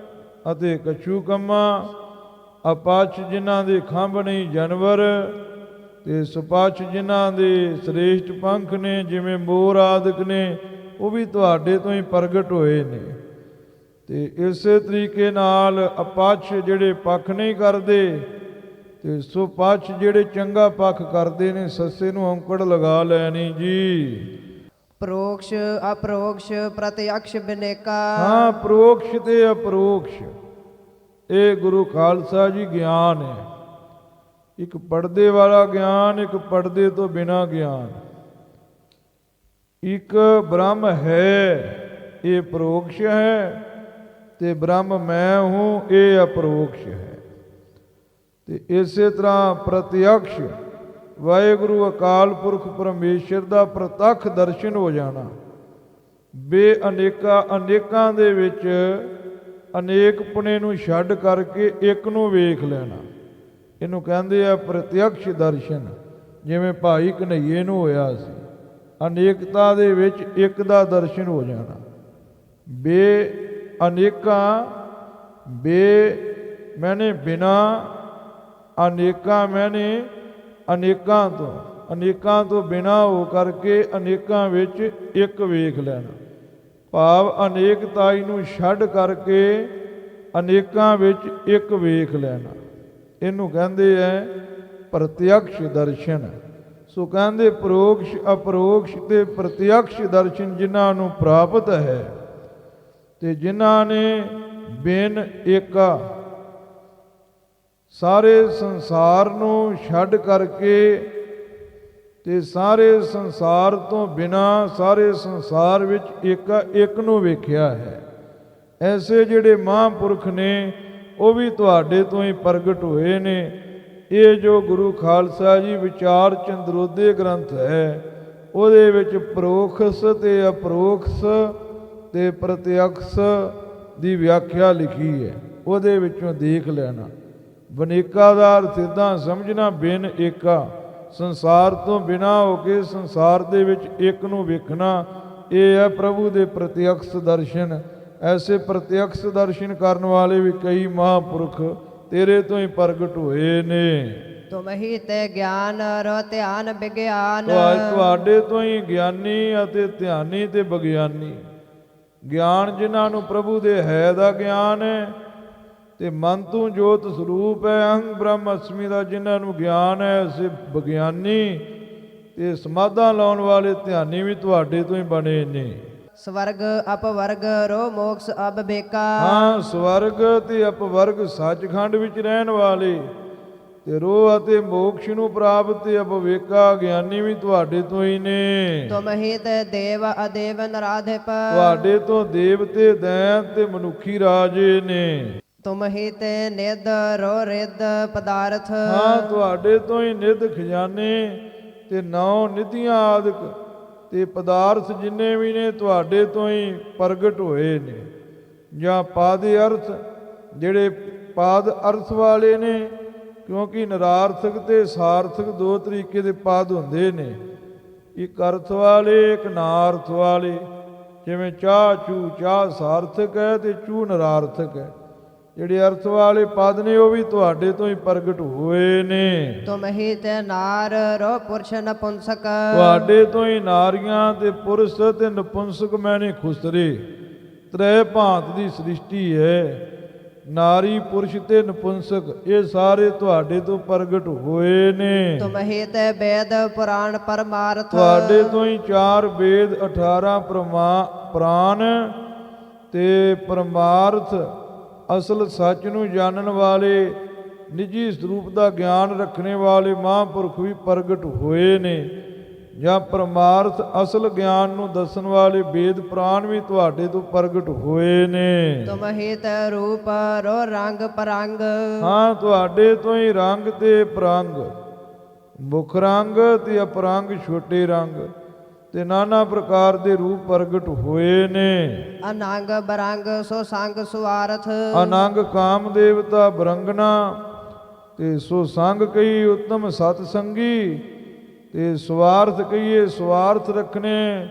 ਅਤੇ ਕਛੂ ਕੰਮਾ, ਅਪਛ ਜਿਨ੍ਹਾਂ ਦੇ ਖੰਭ ਨਹੀਂ ਜਾਨਵਰ, ਤੇ ਸਪਛ ਜਿਨ੍ਹਾਂ ਦੇ ਸ੍ਰੇਸ਼ਟ ਪੰਖ ਨੇ ਜਿਵੇਂ ਮੋਰ ਆਦਿਕ ਨੇ, ਉਹ ਵੀ ਤੁਹਾਡੇ ਤੋਂ ਹੀ ਪ੍ਰਗਟ ਹੋਏ ਨੇ। ਤੇ ਇਸੇ ਤਰੀਕੇ ਨਾਲ ਅਪਛ ਜਿਹੜੇ ਪੱਖ ਨਹੀਂ ਕਰਦੇ, ਤੇ ਸੁਪਛ ਜਿਹੜੇ ਚੰਗਾ ਪੱਖ ਕਰਦੇ ਨੇ, ਸੱਸੇ ਨੂੰ ਔਂਕੜ ਲਗਾ ਲੈਣੀ ਜੀ। ਪ੍ਰੋਕਸ਼ ਅਪਰੋਕਸ਼ ਪ੍ਰਤਿਅਕਸ਼ ਬਿਨੇਕਾ। ਹਾਂ, ਪ੍ਰੋਕਸ਼ ਤੇ ਅਪਰੋਕਸ਼ ਇਹ ਗੁਰੂ ਖਾਲਸਾ ਜੀ ਗਿਆਨ ਹੈ। ਇੱਕ ਪੜਦੇ ਵਾਲਾ ਗਿਆਨ, ਇੱਕ ਪੜਦੇ ਤੋਂ ਬਿਨਾ ਗਿਆਨ। ਇੱਕ ਬ੍ਰਹਮ ਹੈ, ਇਹ ਪ੍ਰੋਕਸ਼ ਹੈ, ਤੇ ਬ੍ਰਹਮ ਮੈਂ ਹੂੰ, ਇਹ ਅਪਰੋਕਸ਼ ਹੈ। ਤੇ ਇਸੇ ਤਰ੍ਹਾਂ ਪ੍ਰਤਿਅਕਸ਼ ਵਾਹਿਗੁਰੂ ਅਕਾਲ ਪੁਰਖ ਪਰਮੇਸ਼ਰ ਦਾ ਪ੍ਰਤੱਖ ਦਰਸ਼ਨ ਹੋ ਜਾਣਾ। ਬੇਅਨੇਕਾ ਅਨੇਕਾਂ ਦੇ ਵਿੱਚ ਅਨੇਕਪੁਣੇ ਨੂੰ ਛੱਡ ਕਰਕੇ ਇੱਕ ਨੂੰ ਵੇਖ ਲੈਣਾ, ਇਹਨੂੰ ਕਹਿੰਦੇ ਆ ਪ੍ਰਤਿਅਕਸ਼ ਦਰਸ਼ਨ। ਜਿਵੇਂ ਭਾਈ ਕਨ੍ਹਈਏ ਨੂੰ ਹੋਇਆ ਸੀ, ਅਨੇਕਤਾ ਦੇ ਵਿੱਚ ਇੱਕ ਦਾ ਦਰਸ਼ਨ ਹੋ ਜਾਣਾ। ਅਨੇਕਾਂ, ਮੈਨੇ ਬਿਨਾ, ਅਨੇਕਾਂ ਮੈਨੇ ਅਨੇਕਾਂ ਤੋਂ ਬਿਨਾ ਹੋ ਕਰਕੇ ਅਨੇਕਾਂ ਵਿੱਚ ਇੱਕ ਵੇਖ ਲੈਣਾ। ਭਾਵ ਅਨੇਕਤਾਈ ਨੂੰ ਛੱਡ ਕਰਕੇ ਅਨੇਕਾਂ ਵਿੱਚ ਇੱਕ ਵੇਖ ਲੈਣਾ, ਇਹਨੂੰ ਕਹਿੰਦੇ ਹੈ ਪ੍ਰਤਿਅਕਸ਼ ਦਰਸ਼ਨ। ਸੋ ਕਹਿੰਦੇ ਪ੍ਰੋਕਸ਼ ਅਪਰੋਕਸ਼ ਤੇ ਪ੍ਰਤਿਅਕਸ਼ ਦਰਸ਼ਨ ਜਿਨ੍ਹਾਂ ਨੂੰ ਪ੍ਰਾਪਤ ਹੈ, ਤੇ ਜਿਨ੍ਹਾਂ ਨੇ ਬਿਨ ਏਕਾ ਸਾਰੇ ਸੰਸਾਰ ਨੂੰ ਛੱਡ ਕਰਕੇ, ਤੇ ਸਾਰੇ ਸੰਸਾਰ ਤੋਂ ਬਿਨਾ ਸਾਰੇ ਸੰਸਾਰ ਵਿੱਚ ਇੱਕ ਨੂੰ ਵੇਖਿਆ ਹੈ, ਐਸੇ ਜਿਹੜੇ ਮਹਾਂਪੁਰਖ ਨੇ ਉਹ ਵੀ ਤੁਹਾਡੇ ਤੋਂ ਹੀ ਪ੍ਰਗਟ ਹੋਏ ਨੇ। ਇਹ ਜੋ ਗੁਰੂ ਖਾਲਸਾ ਜੀ ਵਿਚਾਰ ਚੰਦਰੋਦੇ ਗ੍ਰੰਥ ਹੈ, ਉਹਦੇ ਵਿੱਚ ਪ੍ਰੋਖਸ ਤੇ ਅਪਰੋਖਸ ਤੇ ਪ੍ਰਤਿਅਕਸ਼ ਦੀ ਵਿਆਖਿਆ ਲਿਖੀ ਹੈ, ਉਹਦੇ ਵਿੱਚੋਂ ਦੇਖ ਲੈਣਾ। ਬਨੇਕਾ ਦਾ ਅਰਥ ਇੱਦਾਂ ਸਮਝਣਾ, ਬਿਨ ਏਕਾ, ਸੰਸਾਰ ਤੋਂ ਬਿਨਾ ਹੋ ਕੇ ਸੰਸਾਰ ਦੇ ਵਿੱਚ ਇੱਕ ਨੂੰ ਵੇਖਣਾ, ਇਹ ਹੈ ਪ੍ਰਭੂ ਦੇ ਪ੍ਰਤਿਅਕਸ਼ ਦਰਸ਼ਨ। ਐਸੇ ਪ੍ਰਤਿਅਕਸ਼ ਦਰਸ਼ਨ ਕਰਨ ਵਾਲੇ ਵੀ ਕਈ ਮਹਾਂਪੁਰਖ ਤੇਰੇ ਤੋਂ ਹੀ ਪ੍ਰਗਟ ਹੋਏ ਨੇ। ਤੁਮ ਹੀ ਤੇ ਗਿਆਨ ਰੋ ਧਿਆਨ ਵਿਗਿਆਨ। ਤੁਹਾਡੇ ਤੋਂ ਹੀ ਗਿਆਨੀ ਅਤੇ ਧਿਆਨੀ ਤੇ ਵਿਗਿਆਨੀ। ਗਿਆਨ ਜਿਨ੍ਹਾਂ ਨੂੰ ਪ੍ਰਭੂ ਦੇ ਹੈ ਦਾ ਗਿਆਨ ਹੈ, ਤੇ ਮਨ ਤੋਂ ਜੋਤ ਸਰੂਪ ਹੈ, ਅਹੰ ਬ੍ਰਹਮ ਅਸਮੀ ਦਾ ਜਿਨ੍ਹਾਂ ਨੂੰ ਗਿਆਨ ਹੈ, ਐਸੇ ਵਿਗਿਆਨੀ ਤੇ ਸਮਾਧਾਂ ਲਾਉਣ ਵਾਲੇ ਧਿਆਨੀ ਵੀ ਤੁਹਾਡੇ ਤੋਂ ਹੀ ਬਣੇ ਨੇ। ਸਵਰਗ ਅਪਵਰਗ ਰੋ ਮੋਕਸ ਅਬਵੇਕਾ। ਹਾਂ, ਸਵਰਗ ਤੇ ਅਪਵਰਗ ਸੱਚਖੰਡ ਵਿੱਚ ਰਹਿਣ ਵਾਲੇ, ਤੇ ਰੋਹ ਅਤੇ ਮੋਕਸ਼ ਨੂੰ ਪ੍ਰਾਪਤ ਤੇ ਅਪਵੇਕਾ ਗਿਆਨੀ ਵੀ ਤੁਹਾਡੇ ਤੋਂ ਹੀ ਨੇ। ਤੁਮ ਹੀ ਤੇ ਦੇਵ ਅਦੇਵ ਨਰਾਧਿਪ। ਤੁਹਾਡੇ ਤੋਂ ਦੇਵਤੇ ਦੈਂਤ ਤੇ ਮਨੁੱਖੀ ਰਾਜੇ ਨੇ। ਤੁਮ ਹੀ ਤੇ ਨਿਧ ਰੋ ਰਿੱਧ ਪਦਾਰਥ। ਹਾਂ, ਤੁਹਾਡੇ ਤੋਂ ਹੀ ਨਿਧ ਖਜ਼ਾਨੇ ਤੇ 9 ਨਿਧੀਆਂ ਆਦਿਕ ਤੇ ਪਦਾਰਥ ਜਿੰਨੇ ਵੀ ਨੇ ਤੁਹਾਡੇ ਤੋਂ ਹੀ ਪ੍ਰਗਟ ਹੋਏ ਨੇ। ਜਾਂ ਪਾਦੇ ਅਰਥ, ਜਿਹੜੇ ਪਾਦ ਅਰਥ ਵਾਲੇ ਨੇ, ਕਿਉਂਕਿ ਨਿਰਾਰਥਕ ਤੇ ਸਾਰਥਕ ਦੋ ਤਰੀਕੇ ਦੇ ਪਦ ਹੁੰਦੇ ਨੇ, ਇੱਕ ਅਰਥ ਵਾਲੇ, ਇੱਕ ਨਾਰਥ ਵਾਲੇ। ਜਿਵੇਂ ਚਾਹ ਚੂ, ਚਾਹ ਸਾਰਥਕ ਹੈ ਤੇ ਚੂ ਨਿਰਾਰਥਕ ਹੈ। ਜਿਹੜੇ ਅਰਥ ਵਾਲੇ ਪਦ ਨੇ ਉਹ ਵੀ ਤੁਹਾਡੇ ਤੋਂ ਹੀ ਪ੍ਰਗਟ ਹੋਏ ਨੇ। ਤੁਮ ਹੀ ਤੇ ਨਾਰ ਰੋ ਪੁਰਸ਼ ਨਪੁੰਸਕ। ਤੁਹਾਡੇ ਤੋਂ ਹੀ ਨਾਰੀਆਂ ਤੇ ਪੁਰਸ਼ ਤੇ ਨਪੁੰਸਕ ਮੈਨੇ ਖੁਸਰੇ, ਤ੍ਰੈ ਭਾਂਤ ਦੀ ਸ੍ਰਿਸ਼ਟੀ ਹੈ। ਨਾਰੀ ਪੁਰਸ਼ ਤੇ ਨਪੁੰਸਕ ਇਹ ਸਾਰੇ ਤੁਹਾਡੇ ਤੋਂ ਪ੍ਰਗਟ ਹੋਏ ਨੇ। ਤੁਮ ਹੀ ਤੇ ਵੇਦ ਪੁਰਾਣ ਪਰਮਾਰਥ। ਤੁਹਾਡੇ ਤੋਂ ਹੀ 4 ਵੇਦ 18 ਪੁਰਾਣ ਤੇ ਪਰਮਾਰਥ ਅਸਲ ਸੱਚ ਨੂੰ ਜਾਣਨ ਵਾਲੇ, ਨਿੱਜੀ ਸਰੂਪ ਦਾ ਗਿਆਨ ਰੱਖਣੇ ਵਾਲੇ ਮਹਾਂਪੁਰਖ ਵੀ ਪ੍ਰਗਟ ਹੋਏ ਨੇ, ਜਾਂ ਪਰਮਾਰਥ ਅਸਲ ਗਿਆਨ ਨੂੰ ਦੱਸਣ ਵਾਲੇ ਵੇਦ ਪ੍ਰਾਣ ਵੀ ਤੁਹਾਡੇ ਤੋਂ ਪ੍ਰਗਟ ਹੋਏ ਨੇ। ਤੁਮ ਹਿਤ ਰੂਪ ਰੋ ਰੰਗ ਪਰੰਗ, ਹਾਂ, ਤੁਹਾਡੇ ਤੋਂ ਹੀ ਰੰਗ ਤੇ ਪ੍ਰੰਗ, ਮੁੱਖ ਰੰਗ ਤੇ ਅਪਰੰਗ ਛੋਟੇ ਰੰਗ ਤੇ ਨਾਨਾ ਪ੍ਰਕਾਰ ਦੇ ਰੂਪ ਪ੍ਰਗਟ ਹੋਏ ਨੇ। ਅਨੰਗ ਬਰੰਗ ਸੋ ਸੰਗ ਸੁਆਰਥ, ਅਨੰਗ ਕਾਮ ਦੇਵਤਾ ਬਰੰਗਨਾ ਤੇ ਸੋ ਸੰਗ ਕਈ ਉੱਤਮ ਸਤ ਸੰਗੀ, ਤੇ ਸਵਾਰਥ ਕਹੀਏ ਸਵਾਰਥ ਰੱਖਣੇ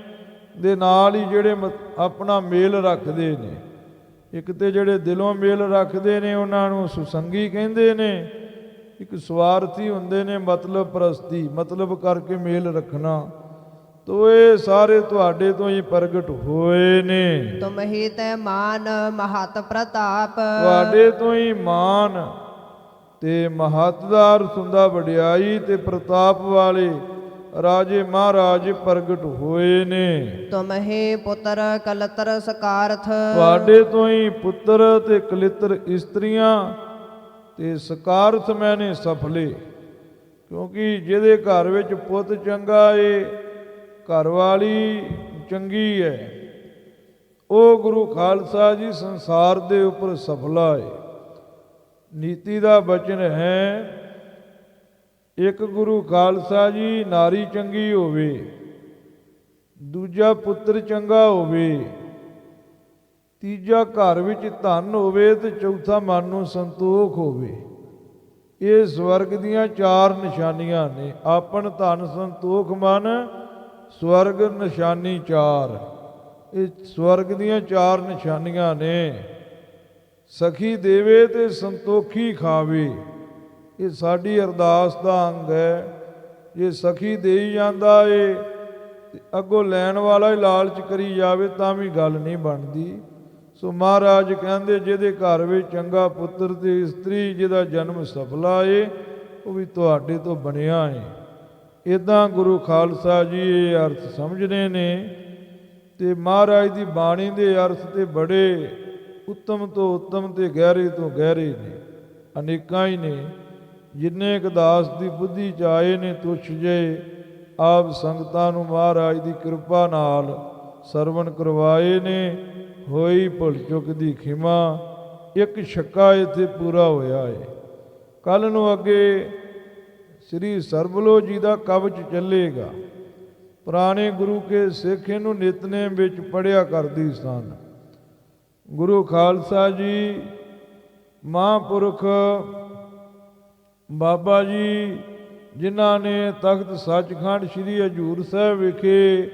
ਦੇ ਨਾਲ ਹੀ ਜਿਹੜੇ ਆਪਣਾ ਮੇਲ ਰੱਖਦੇ ਨੇ। ਇੱਕ ਤੇ ਜਿਹੜੇ ਦਿਲੋਂ ਮੇਲ ਰੱਖਦੇ ਨੇ ਉਹਨਾਂ ਨੂੰ ਸੁਸੰਗੀ ਕਹਿੰਦੇ ਨੇ, ਇੱਕ ਸਵਾਰਥੀ ਹੁੰਦੇ ਨੇ ਮਤਲਬ ਪ੍ਰਸਤੀ, ਮਤਲਬ ਕਰਕੇ ਮੇਲ ਰੱਖਣਾ। ਤੋ ਇਹ ਸਾਰੇ ਤੁਹਾਡੇ ਤੋਂ ਹੀ ਪ੍ਰਗਟ ਹੋਏ ਨੇ। ਤੁਮ ਹੀ ਤੈ ਮਾਨ ਮਹਤ ਪ੍ਰਤਾਪ, ਤੁਹਾਡੇ ਤੋਂ ਹੀ ਮਾਨ ਤੇ ਮਹੱਤ ਦਾ ਅਰਥ ਹੁੰਦਾ ਵਡਿਆਈ ਤੇ ਪ੍ਰਤਾਪ ਵਾਲੇ ਰਾਜੇ ਮਹਾਰਾਜ ਪ੍ਰਗਟ ਹੋਏ ਨੇ। ਤੁਮ ਹੀ ਪੁੱਤਰ ਕਲਤਰ ਸਕਾਰਥ, ਤੁਹਾਡੇ ਤੋਂ ਹੀ ਪੁੱਤਰ ਤੇ ਕਲਿੱਤਰ ਇਸਤਰੀਆਂ ਤੇ ਸਕਾਰਥ ਮੈਨੇ ਸਫਲੇ, ਕਿਉਂਕਿ ਜਿਹਦੇ ਘਰ ਵਿੱਚ ਪੁੱਤ ਚੰਗਾ ਏ, ਘਰ ਵਾਲੀ ਚੰਗੀ ਹੈ, ਉਹ ਗੁਰੂ ਖਾਲਸਾ ਜੀ ਸੰਸਾਰ ਦੇ ਉੱਪਰ ਸਫਲਾ ਏ। ਨੀਤੀ ਦਾ ਬਚਨ ਹੈ, ਇੱਕ ਗੁਰੂ ਖਾਲਸਾ ਜੀ ਨਾਰੀ ਚੰਗੀ ਹੋਵੇ, ਦੂਜਾ ਪੁੱਤਰ ਚੰਗਾ ਹੋਵੇ, ਤੀਜਾ ਘਰ ਵਿੱਚ ਧਨ ਹੋਵੇ ਤੇ ਚੌਥਾ ਮਨ ਨੂੰ ਸੰਤੋਖ ਹੋਵੇ। ਇਹ ਸਵਰਗ ਦੀਆਂ ਚਾਰ ਨਿਸ਼ਾਨੀਆਂ ਨੇ। ਆਪਨ ਧਨ ਸੰਤੋਖ ਮਨ ਸਵਰਗ ਨਿਸ਼ਾਨੀ ਚਾਰ, ਇਹ ਸਵਰਗ ਦੀਆਂ ਚਾਰ ਨਿਸ਼ਾਨੀਆਂ ਨੇ। ਸਖੀ ਦੇਵੇ ਤੇ ਸੰਤੋਖੀ ਖਾਵੇ, ਇਹ ਸਾਡੀ ਅਰਦਾਸ ਦਾ ਅੰਗ ਹੈ। ਜੇ ਸਖੀ ਦੇਈ ਜਾਂਦਾ ਏ ਤੇ ਅੱਗੋਂ ਲੈਣ ਵਾਲਾ ਹੀ ਲਾਲਚ ਕਰੀ ਜਾਵੇ ਤਾਂ ਵੀ ਗੱਲ ਨਹੀਂ ਬਣਦੀ। ਸੋ ਮਹਾਰਾਜ ਕਹਿੰਦੇ ਜਿਹਦੇ ਘਰ ਵਿੱਚ ਚੰਗਾ ਪੁੱਤਰ ਤੇ ਇਸਤਰੀ, ਜਿਹਦਾ ਜਨਮ ਸਫਲਾ ਏ, ਉਹ ਵੀ ਤੁਹਾਡੇ ਤੋਂ ਬਣਿਆ ਏ। ਇੱਦਾਂ ਗੁਰੂ ਖਾਲਸਾ ਜੀ ਇਹ ਅਰਥ ਸਮਝਦੇ ਨੇ ਤੇ ਮਹਾਰਾਜ ਦੀ ਬਾਣੀ ਦੇ ਅਰਥ ਤੇ ਬੜੇ ਉੱਤਮ ਤੋਂ ਉੱਤਮ ਤੇ ਗਹਿਰੇ ਤੋਂ ਗਹਿਰੇ ਨੇ, ਅਨੇਕਾਂ ਹੀ ਨੇ। ਜਿੰਨੇ ਕੁ ਦਾਸ ਦੀ ਬੁੱਧੀ 'ਚ ਆਏ ਨੇ ਤੁਛ ਜੇ ਆਪ ਸੰਗਤਾਂ ਨੂੰ ਮਹਾਰਾਜ ਦੀ ਕਿਰਪਾ ਨਾਲ ਸਰਵਣ ਕਰਵਾਏ ਨੇ। ਹੋਈ ਭੁੱਲ ਚੁੱਕ ਦੀ ਖਿਮਾ, ਇੱਕ ਛੱਕਾ ਇੱਥੇ ਪੂਰਾ ਹੋਇਆ ਏ। ਕੱਲ ਨੂੰ ਅੱਗੇ ਸ੍ਰੀ ਸਰਬਲੋ ਜੀ ਦਾ ਕਵਚ ਚੱਲੇਗਾ। ਪੁਰਾਣੇ ਗੁਰੂ ਕੇ ਸਿੱਖ ਇਹਨੂੰ ਨਿਤਨੇਮ ਵਿੱਚ ਪੜ੍ਹਿਆ ਕਰਦੀ ਸਨ। ਗੁਰੂ ਖਾਲਸਾ ਜੀ ਮਹਾਂਪੁਰਖ ਬਾਬਾ ਜੀ ਜਿਨ੍ਹਾਂ ਨੇ ਤਖਤ ਸੱਚਖੰਡ ਸ੍ਰੀ ਹਜ਼ੂਰ ਸਾਹਿਬ ਵਿਖੇ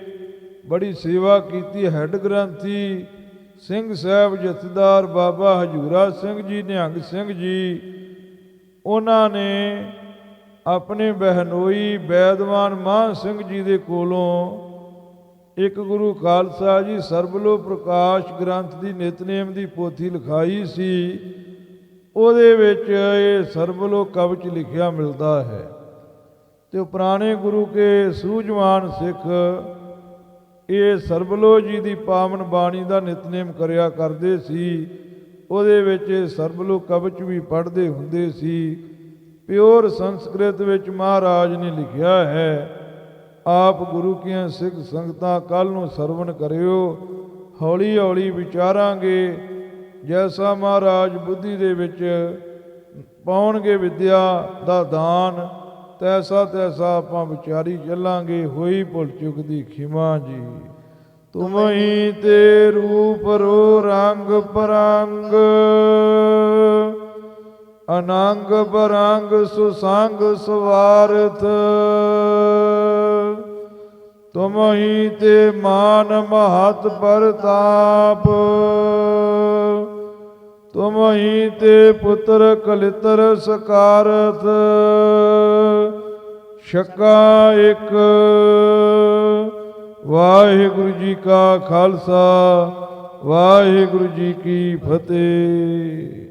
ਬੜੀ ਸੇਵਾ ਕੀਤੀ, ਹੈੱਡ ਗ੍ਰੰਥੀ ਸਿੰਘ ਸਾਹਿਬ ਜਥੇਦਾਰ ਬਾਬਾ ਹਜੂਰਾ ਸਿੰਘ ਜੀ, ਨਿਹੰਗ ਸਿੰਘ ਜੀ, ਉਹਨਾਂ ਨੇ ਆਪਣੇ ਬਹਿਨੋਈ ਬੈਦਵਾਨ ਮਾਨ ਸਿੰਘ ਜੀ ਦੇ ਕੋਲੋਂ ਇੱਕ ਗੁਰੂ ਖਾਲਸਾ ਜੀ ਸਰਬਲੋ ਪ੍ਰਕਾਸ਼ ਗ੍ਰੰਥ ਦੀ ਨਿਤਨੇਮ ਦੀ ਪੋਥੀ ਲਿਖਾਈ ਸੀ। ਉਹਦੇ ਵਿੱਚ ਇਹ ਸਰਬਲੋ ਕਵਚ ਲਿਖਿਆ ਮਿਲਦਾ ਹੈ। ਤੇ ਪੁਰਾਣੇ ਗੁਰੂ ਕੇ ਸੂਝਵਾਨ ਸਿੱਖ ਇਹ ਸਰਬਲੋ ਜੀ ਦੀ ਪਾਵਨ ਬਾਣੀ ਦਾ ਨਿਤਨੇਮ ਕਰਿਆ ਕਰਦੇ ਸੀ। ਉਹਦੇ ਵਿੱਚ ਸਰਬਲੋ ਕਵਚ ਵੀ ਪੜ੍ਹਦੇ ਹੁੰਦੇ ਸੀ। ਪਿਓਰ ਸੰਸਕ੍ਰਿਤ ਵਿੱਚ ਮਹਾਰਾਜ ਨੇ ਲਿਖਿਆ ਹੈ। ਆਪ ਗੁਰੂ ਕੀਆਂ ਸਿੱਖ ਸੰਗਤਾਂ ਕੱਲ ਨੂੰ ਸਰਵਣ ਕਰਿਓ, ਹੌਲੀ ਹੌਲੀ ਵਿਚਾਰਾਂਗੇ। ਜੈਸਾ ਮਹਾਰਾਜ ਬੁੱਧੀ ਦੇ ਵਿੱਚ ਪਾਉਣਗੇ ਵਿਦਿਆ ਦਾ ਦਾਨ, ਤੈਸਾ ਤੈਸਾ ਆਪਾਂ ਵਿਚਾਰੀ ਚੱਲਾਂਗੇ। ਹੋਈ ਭੁੱਲ ਚੁੱਕ ਦੀ ਖਿਮਾ ਜੀ। ਤੁਮ ਹੀ ਤੇ ਰੂਪ ਰੋ ਰੰਗ ਪਰੰਗ, ਅਨੰਗ ਬਰੰਗ ਸੁਸੰਗ ਸਵਾਰਥ। ਤੁਮ ਹੀ ਤੇ ਮਾਨ ਮਹਤ ਪ੍ਰਤਾਪ, ਤੁਮ ਹੀ ਤੇ ਪੁੱਤਰ ਕਲਿੱਤਰ ਸਕਾਰਥ। ਛੱਕਾ ਇੱਕ। ਵਾਹਿਗੁਰੂ ਜੀ ਕਾ ਖਾਲਸਾ, ਵਾਹਿਗੁਰੂ ਜੀ ਕੀ ਫਤਿਹ।